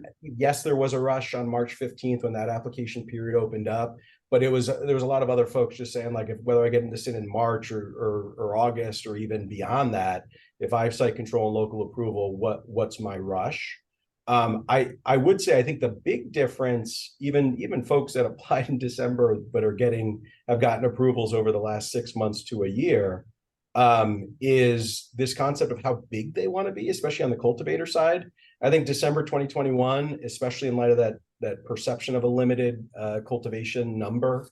rush on March 15th when that application period opened up, but there was a lot of other folks just saying like, whether I get this in March or August or even beyond that, if I have site control and local approval, what's my rush? I would say I think the big difference, even folks that applied in December but have gotten approvals over the last 6 months to a year, is this concept of how big they want to be, especially on the cultivator side. I think December 2021, especially in light of that perception of a limited cultivation number,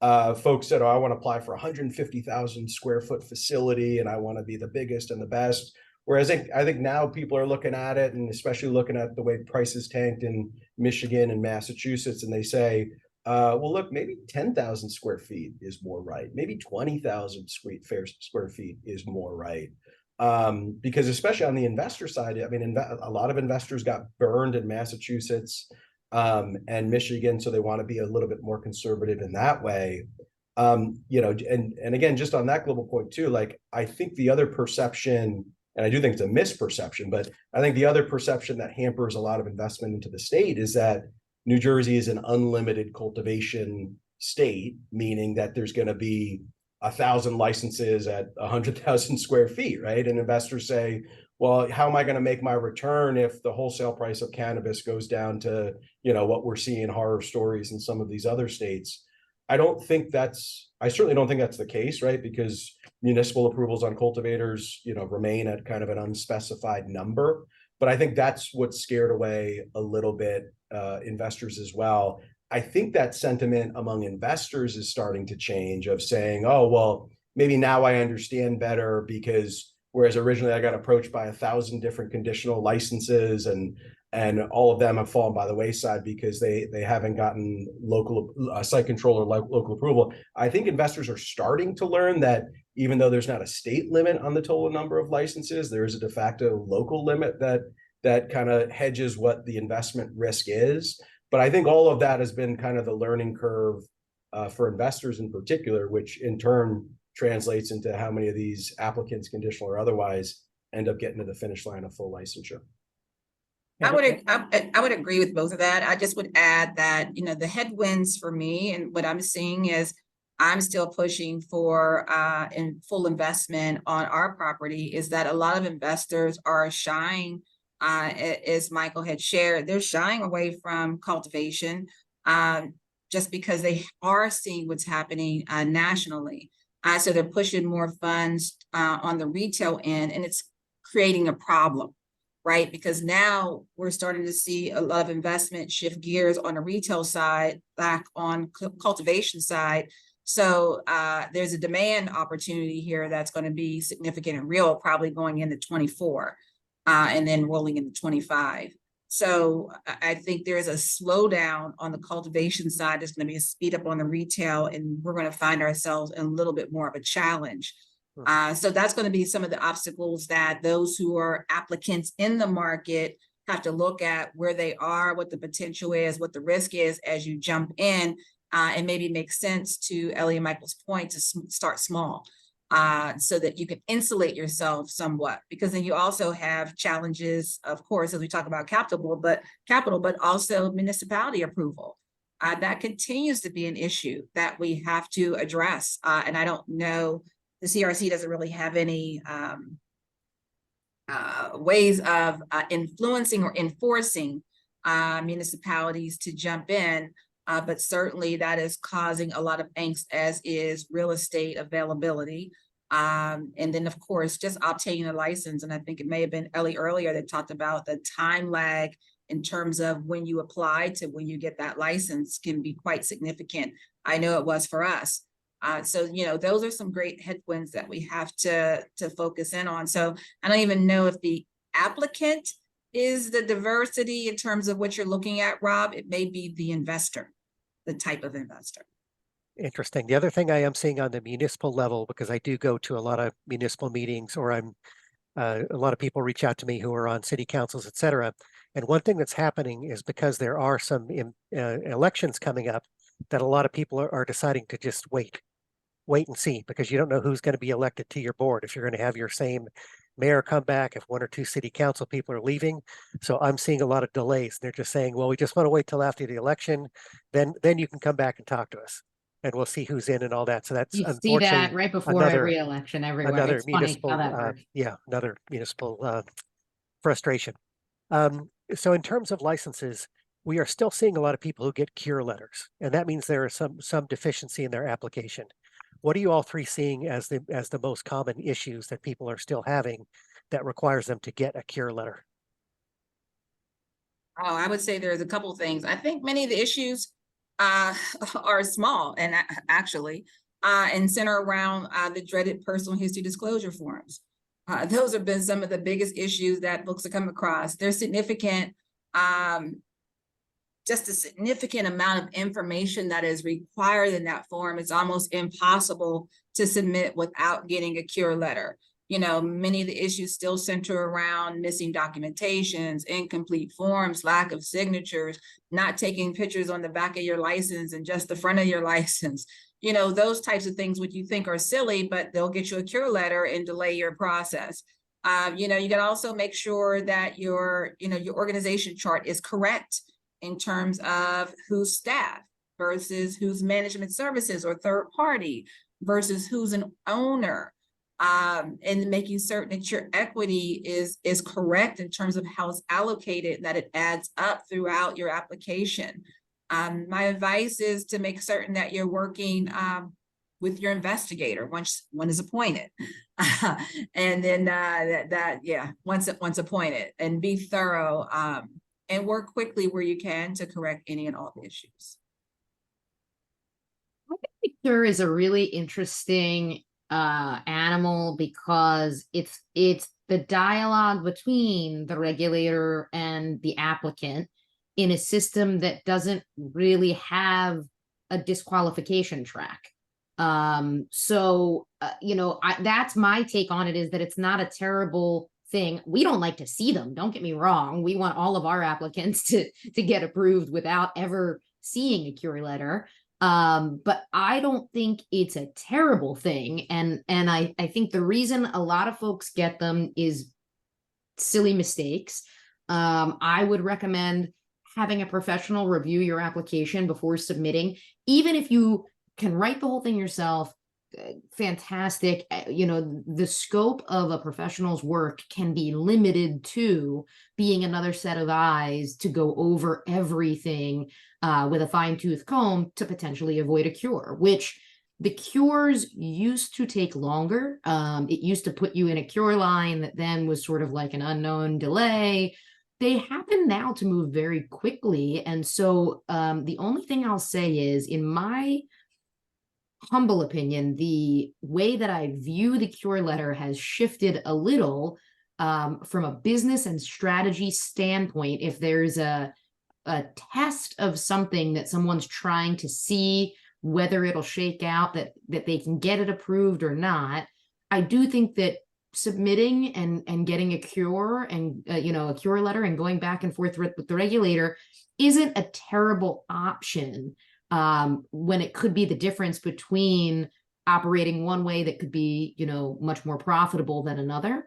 folks said, "Oh, I want to apply for 150,000 square foot facility, and I want to be the biggest and the best." Whereas I think now people are looking at it, and especially looking at the way prices tanked in Michigan and Massachusetts, and they say, well, look, maybe 10,000 square feet is more right. Maybe 20,000 square feet is more right. Because especially on the investor side, I mean, a lot of investors got burned in Massachusetts and Michigan, so they want to be a little bit more conservative in that way. And again, just on that global point too, like I think the other perception, and I do think it's a misperception, but I think the other perception that hampers a lot of investment into the state is that New Jersey is an unlimited cultivation state, meaning that there's going to be 1,000 licenses at 100,000 square feet, right? And investors say, well, how am I going to make my return if the wholesale price of cannabis goes down to, what we're seeing horror stories in some of these other states? I certainly don't think that's the case, right? Because municipal approvals on cultivators, remain at kind of an unspecified number. But I think that's what scared away a little bit investors as well. I think that sentiment among investors is starting to change, of saying, oh, well, maybe now I understand better, because whereas originally I got approached by 1,000 different conditional licenses and all of them have fallen by the wayside because they haven't gotten local site control or local approval. I think investors are starting to learn that even though there's not a state limit on the total number of licenses, there is a de facto local limit that kind of hedges what the investment risk is. But I think all of that has been kind of the learning curve for investors in particular, which in turn translates into how many of these applicants, conditional or otherwise, end up getting to the finish line of full licensure. I would agree with both of that. I just would add that, the headwinds for me and what I'm seeing is I'm still pushing for in full investment on our property, is that a lot of investors are shying, as Michael had shared, they're shying away from cultivation just because they are seeing what's happening nationally. So they're pushing more funds on the retail end, and it's creating a problem. Right, because now we're starting to see a lot of investment shift gears on the retail side, back on cultivation side. So there's a demand opportunity here that's going to be significant and real, probably going into 24 and then rolling into 25. So I think there's a slowdown on the cultivation side. There's going to be a speed up on the retail, and we're going to find ourselves in a little bit more of a challenge. So that's going to be some of the obstacles that those who are applicants in the market have to look at, where they are, what the potential is, what the risk is as you jump in, and maybe make sense to Ellie and Michael's point to start small. so that you can insulate yourself somewhat, because then you also have challenges, of course, as we talk about capital, but also municipality approval. That continues to be an issue that we have to address. And I don't know, the CRC doesn't really have any ways of influencing or enforcing municipalities to jump in. But certainly that is causing a lot of angst, as is real estate availability. And then, of course, just obtaining a license. And I think it may have been Ellie earlier that talked about the time lag in terms of when you apply to when you get that license can be quite significant. I know it was for us. So, those are some great headwinds that we have to focus in on. So I don't even know if the applicant is the diversity in terms of what you're looking at, Rob. It may be the investor, the type of investor. Interesting. The other thing I am seeing on the municipal level, because I do go to a lot of municipal meetings, or a lot of people reach out to me who are on city councils, et cetera. And one thing that's happening is, because there are some elections coming up, that a lot of people are deciding to just wait and see, because you don't know who's going to be elected to your board, if you're going to have your same mayor come back, if one or two city council people are leaving. So I'm seeing a lot of delays. They're just saying, well, we just want to wait till after the election, then you can come back and talk to us, and we'll see who's in and all that. So that's You see unfortunately that right before every election everywhere. another It's funny municipal, how that works. another municipal frustration. So in terms of licenses, we are still seeing a lot of people who get cure letters, and that means there is some deficiency in their application. What are you all three seeing as the most common issues that people are still having that requires them to get a cure letter? Oh, I would say there's a couple things. I think many of the issues are small and actually and center around the dreaded personal history disclosure forms. Those have been some of the biggest issues that folks have come across. They're significant, just a significant amount of information that is required in that form. It's almost impossible to submit without getting a cure letter. Many of the issues still center around missing documentations, incomplete forms, lack of signatures, not taking pictures on the back of your license and just the front of your license. Those types of things which you think are silly, but they'll get you a cure letter and delay your process. You can also make sure that your organization chart is correct in terms of who's staff versus who's management services or third party versus who's an owner. And making certain that your equity is correct in terms of how it's allocated, that it adds up throughout your application. My advice is to make certain that you're working with your investigator once one is appointed, and then once appointed, and be thorough and work quickly where you can to correct any and all the issues. I think there is a really interesting animal, because it's the dialogue between the regulator and the applicant in a system that doesn't really have a disqualification track. So that's my take on it, is that it's not a terrible thing. We don't like to see them, don't get me wrong. We want all of our applicants to get approved without ever seeing a cure letter. But I don't think it's a terrible thing. And I think the reason a lot of folks get them is silly mistakes. I would recommend having a professional review your application before submitting. Even if you can write the whole thing yourself, fantastic. The scope of a professional's work can be limited to being another set of eyes to go over everything with a fine-tooth comb to potentially avoid a cure, which the cures used to take longer. It used to put you in a cure line that then was sort of like an unknown delay. They happen now to move very quickly. And so the only thing I'll say is, in my humble opinion, the way that I view the cure letter has shifted a little from a business and strategy standpoint. If there's a test of something that someone's trying to see whether it'll shake out, that they can get it approved or not, I do think that submitting and getting a cure and a cure letter and going back and forth with the regulator isn't a terrible option, when it could be the difference between operating one way that could be, you know, much more profitable than another.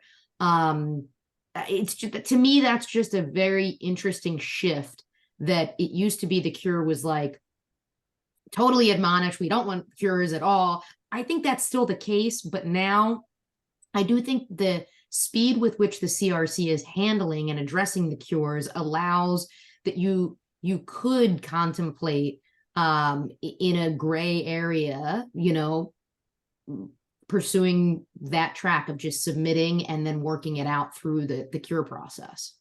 It's just, to me, that's just a very interesting shift, that it used to be the cure was like totally admonished, we don't want cures at all. I think that's still the case, but now I do think the speed with which the CRC is handling and addressing the cures allows that you could contemplate in a gray area, you know, pursuing that track of just submitting and then working it out through the cure process.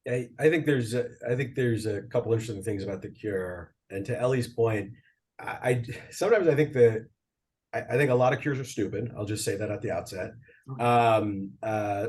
I think there's a couple interesting things about the cure. And to Ellie's point, I sometimes I think I think a lot of cures are stupid. I'll just say that at the outset.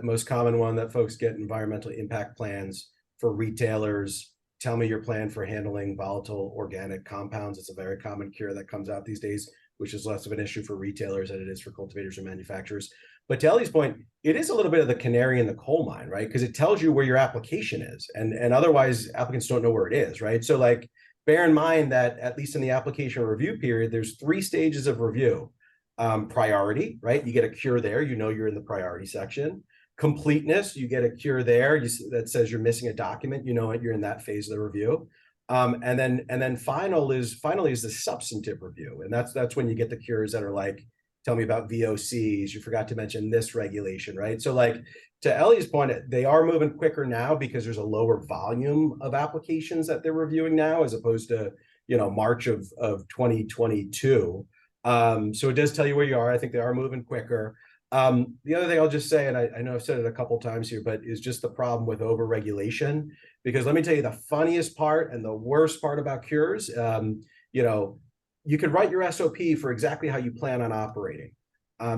Most common one that folks get: environmental impact plans for retailers. Tell me your plan for handling volatile organic compounds. It's a very common cure that comes out these days, which is less of an issue for retailers than it is for cultivators and manufacturers. But to Ellie's point, it is a little bit of the canary in the coal mine, right? Because it tells you where your application is, and otherwise applicants don't know where it is, right? So like, bear in mind that at least in the application review period, there's 3 stages of review. Priority, right? You get a cure there, you know you're in the priority section. Completeness, you get a cure there that says you're missing a document, you know you're in that phase of the review. And then finally is the substantive review, and that's when you get the cures that are like, tell me about VOCs, you forgot to mention this regulation, right? So like, to Ellie's point, they are moving quicker now because there's a lower volume of applications that they're reviewing now, as opposed to, you know, March of 2022. So it does tell you where you are. I think they are moving quicker. The other thing I'll just say, and I know I've said it a couple times here, but is just the problem with overregulation. Because let me tell you, the funniest part and the worst part about cures, you know, you could write your SOP for exactly how you plan on operating.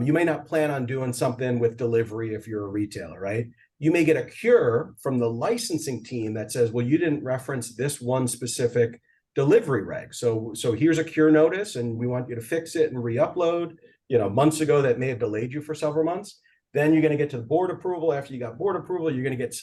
You may not plan on doing something with delivery if you're a retailer, right? You may get a cure from the licensing team that says, well, you didn't reference this one specific delivery reg. So here's a cure notice, and we want you to fix it and re-upload. You know, months ago that may have delayed you for several months. Then you're going to get to the board approval. After you got board approval, you're going to get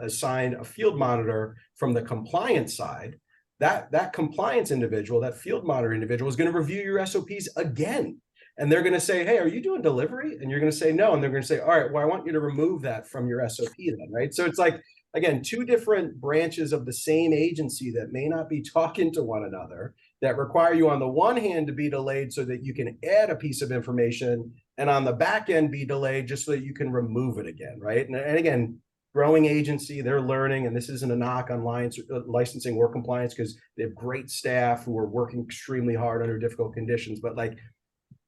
assigned a field monitor from the compliance side. That compliance individual, that field monitor individual, is going to review your SOPs again. And they're going to say, hey, are you doing delivery? And you're going to say no. And they're going to say, all right, well, I want you to remove that from your SOP then, right? So it's like, again, 2 different branches of the same agency that may not be talking to one another, that require you on the one hand to be delayed so that you can add a piece of information, and on the back end be delayed just so that you can remove it again, right? And again, growing agency, they're learning, and this isn't a knock on licensing or compliance, because they have great staff who are working extremely hard under difficult conditions. But like,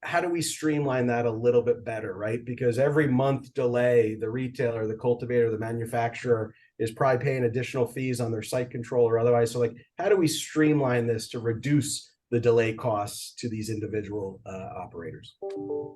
how do we streamline that a little bit better, right? Because every month delay, the retailer, the cultivator, the manufacturer is probably paying additional fees on their site control or otherwise. So like, how do we streamline this to reduce the delay costs to these individual operators?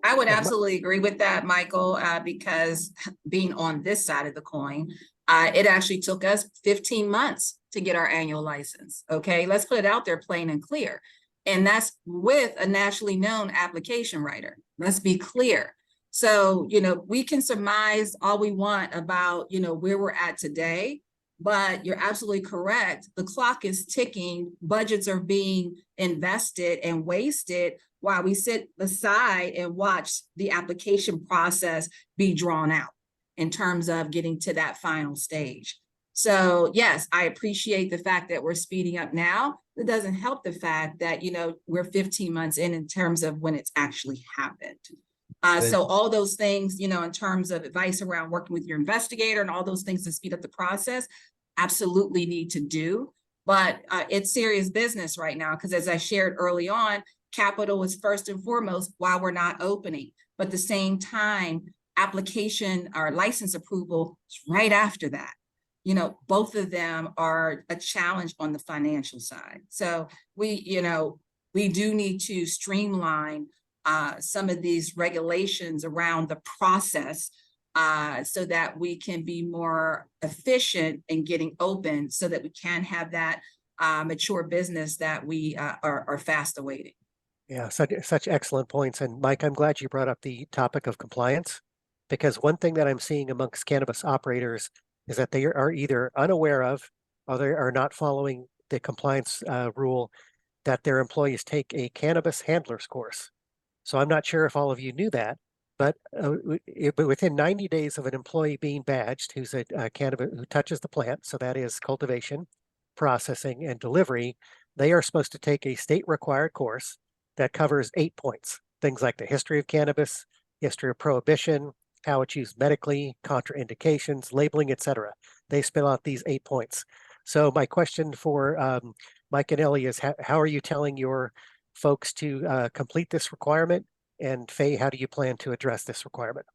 I would absolutely agree with that, Michael, because being on this side of the coin, it actually took us 15 months to get our annual license. Okay, let's put it out there plain and clear. And that's with a nationally known application writer. Let's be clear. So, you know, we can surmise all we want about, you know, where we're at today, but you're absolutely correct. The clock is ticking. Budgets are being invested and wasted while we sit aside and watch the application process be drawn out in terms of getting to that final stage. So yes, I appreciate the fact that we're speeding up now. It doesn't help the fact that, you know, we're 15 months in terms of when it's actually happened. So all those things, you know, in terms of advice around working with your investigator and all those things to speed up the process, absolutely need to do. But it's serious business right now, because as I shared early on, capital is first and foremost while we're not opening. But at the same time, application or license approval is right after that. You know, both of them are a challenge on the financial side. So we do need to streamline some of these regulations around the process so that we can be more efficient in getting open, so that we can have that mature business that we are fast awaiting. Yeah, such excellent points. And Mike, I'm glad you brought up the topic of compliance, because one thing that I'm seeing amongst cannabis operators is that they are either unaware of, or they are not following the compliance rule that their employees take a cannabis handlers course. So I'm not sure if all of you knew that, but within 90 days of an employee being badged, who's a cannabis, who touches the plant, so that is cultivation, processing, and delivery, they are supposed to take a state required course that covers 8 points. Things like the history of cannabis, history of prohibition, how it's used medically, contraindications, labeling, etc. They spell out these 8 points. So my question for Mike and Ellie is, how are you telling your folks to complete this requirement? And Faye, how do you plan to address this requirement?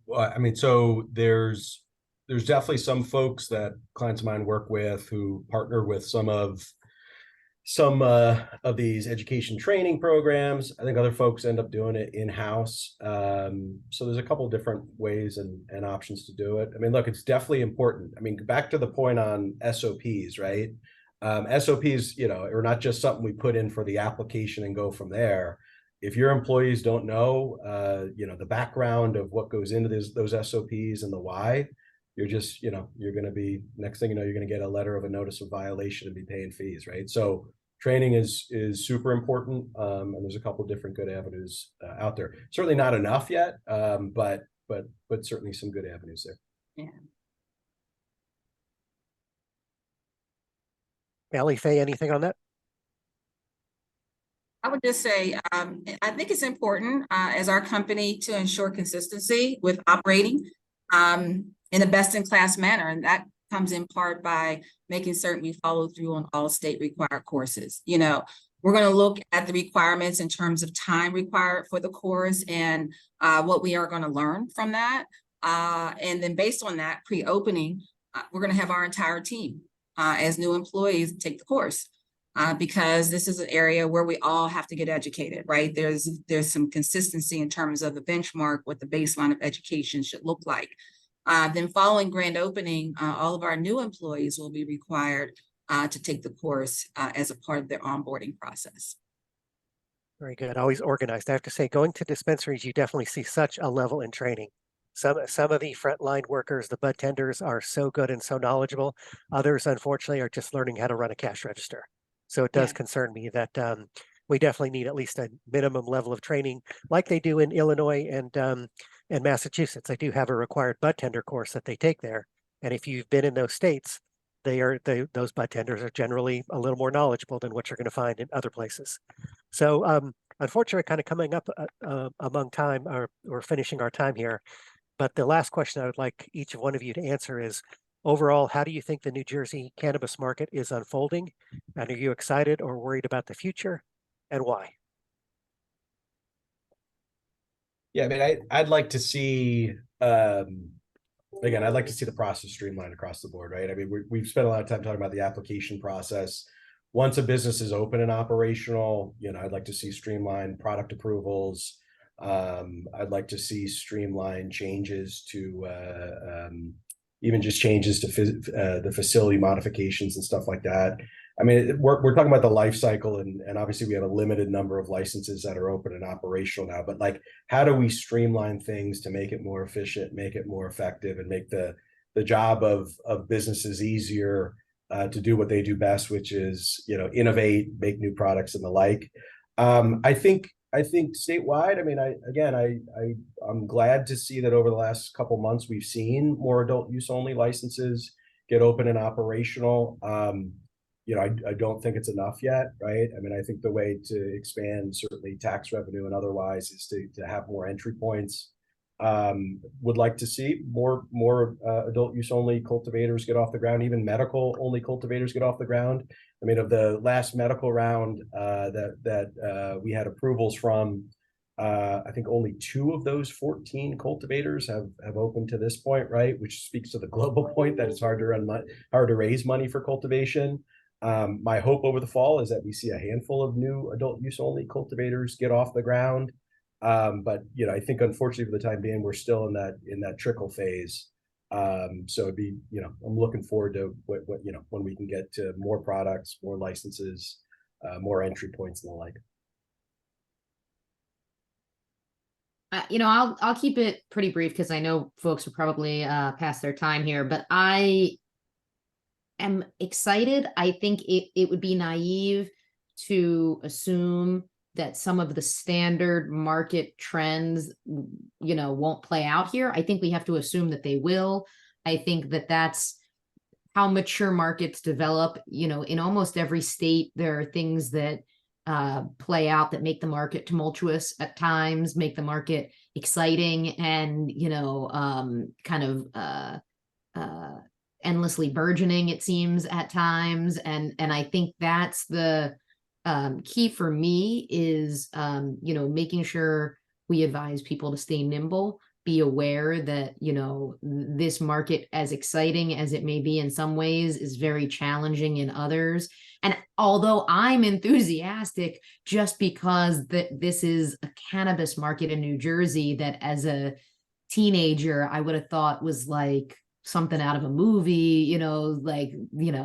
Well, I mean, so there's definitely some folks that clients of mine work with who partner with some of these education training programs. I think other folks end up doing it in-house. So there's a couple different ways and options to do it. I mean, look, it's definitely important. I mean, back to the point on SOPs, right? SOPs, are not just something we put in for the application and go from there. If your employees don't know, the background of what goes into those SOPs and the why, you're just, you're going to be, next thing you know, you're going to get a letter of a notice of violation and be paying fees, right? So training is super important, and there's a couple different good avenues out there. Certainly not enough yet, but certainly some good avenues there. Yeah. Ellie, Faye, anything on that? I would just say, I think it's important as our company to ensure consistency with operating in a best-in-class manner. And that comes in part by making certain we follow through on all state required courses. We're going to look at the requirements in terms of time required for the course and what we are going to learn from that. And then based on that, pre-opening, we're going to have our entire team as new employees take the course. Because this is an area where we all have to get educated, right? There's some consistency in terms of the benchmark, what the baseline of education should look like. Then following grand opening, all of our new employees will be required to take the course as a part of their onboarding process. Very good. Always organized. I have to say, going to dispensaries, you definitely see such a level in training. Some of the frontline workers, the bud tenders, are so good and so knowledgeable. Others, unfortunately, are just learning how to run a cash register. So it does concern me that we definitely need at least a minimum level of training, like they do in Illinois and Massachusetts. They do have a required bud tender course that they take there, and if you've been in those states, those bud tenders are generally a little more knowledgeable than what you're going to find in other places. So unfortunately, kind of coming up among time or finishing our time here, but the last question I would like each one of you to answer is, overall, how do you think the New Jersey cannabis market is unfolding? And are you excited or worried about the future, and why? Yeah, I mean, I'd like to see, again, I'd like to see the process streamlined across the board, right? I mean, we've spent a lot of time talking about the application process. Once a business is open and operational, I'd like to see streamlined product approvals. I'd like to see streamlined changes to even just changes to the facility modifications and stuff like that. I mean, we're talking about the life cycle, and obviously we have a limited number of licenses that are open and operational now, but like, how do we streamline things to make it more efficient, make it more effective, and make the job of businesses easier to do what they do best, which is, innovate, make new products and the like. I think statewide, I mean, I'm glad to see that over the last couple months, we've seen more adult use only licenses get open and operational. I don't think it's enough yet, right? I mean, I think the way to expand certainly tax revenue and otherwise is to have more entry points. Would like to see more adult use only cultivators get off the ground, even medical only cultivators get off the ground. I mean, of the last medical round that we had approvals from, I think only 2 of those 14 cultivators have opened to this point, right? Which speaks to the global point that it's hard to raise money for cultivation. My hope over the fall is that we see a handful of new adult use only cultivators get off the ground. But I think unfortunately for the time being, we're still in that trickle phase. So it'd be, I'm looking forward to what when we can get to more products, more licenses, more entry points and the like. I'll keep it pretty brief because I know folks are probably past their time here, but I am excited. I think it would be naive to assume that some of the standard market trends, won't play out here. I think we have to assume that they will. I think that that's how mature markets develop. In almost every state, there are things that play out that make the market tumultuous at times, make the market exciting, and endlessly burgeoning, it seems, at times. And I think that's the key for me is making sure we advise people to stay nimble, be aware that this market, as exciting as it may be in some ways, is very challenging in others. And although I'm enthusiastic just because this is a cannabis market in New Jersey that as a teenager I would have thought was like something out of a movie,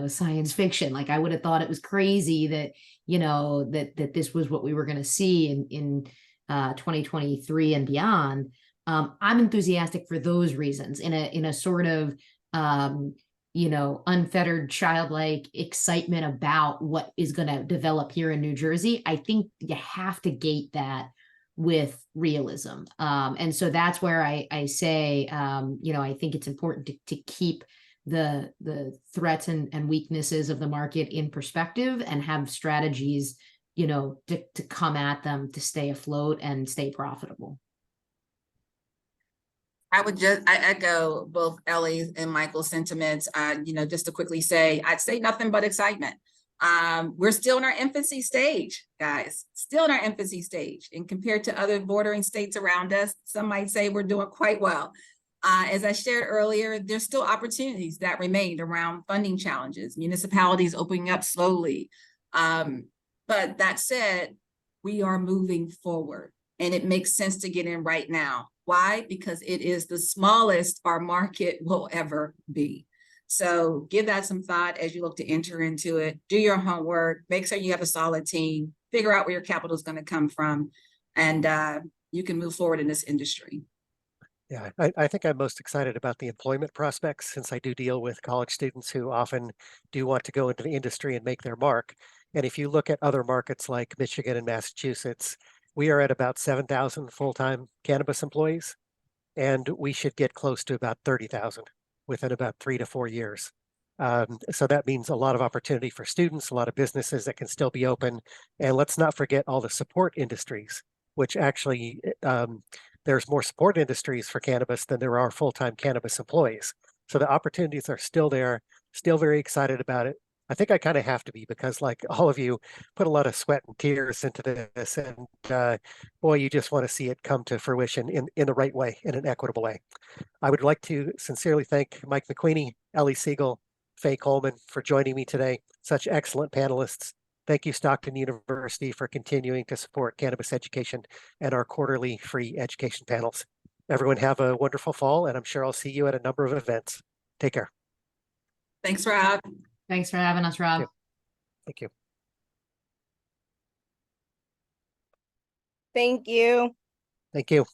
science fiction. Like I would have thought it was crazy that that this was what we were going to see in 2023 and beyond. I'm enthusiastic for those reasons, in a sort of unfettered childlike excitement about what is going to develop here in New Jersey. I think you have to gate that with realism. And so that's where I say, I think it's important to keep the threats and weaknesses of the market in perspective and have strategies, to come at them to stay afloat and stay profitable. I echo both Ellie's and Michael's sentiments. Just to quickly say, I'd say nothing but excitement. We're still in our infancy stage, guys, still in our infancy stage. And compared to other bordering states around us, some might say we're doing quite well. As I shared earlier, there's still opportunities that remained around funding challenges, municipalities opening up slowly. But that said, we are moving forward and it makes sense to get in right now. Why? Because it is the smallest our market will ever be. So give that some thought as you look to enter into it. Do your homework, make sure you have a solid team, figure out where your capital is going to come from, and you can move forward in this industry. Yeah, I think I'm most excited about the employment prospects, since I do deal with college students who often do want to go into the industry and make their mark. And if you look at other markets like Michigan and Massachusetts, we are at about 7,000 full-time cannabis employees, and we should get close to about 30,000 within about 3 to 4 years. So that means a lot of opportunity for students, a lot of businesses that can still be open. And let's not forget all the support industries, which actually there's more support industries for cannabis than there are full-time cannabis employees. So the opportunities are still there, still very excited about it. I think I kind of have to be, because like all of you put a lot of sweat and tears into this, and boy, you just want to see it come to fruition in the right way, in an equitable way. I would like to sincerely thank Mike McQueenie, Ellie Siegel, Faye Coleman for joining me today. Such excellent panelists. Thank you, Stockton University, for continuing to support cannabis education and our quarterly free education panels. Everyone have a wonderful fall, and I'm sure I'll see you at a number of events. Take care. Thanks, Rob. Thanks for having us, Rob. Thank you. Thank you. Thank you.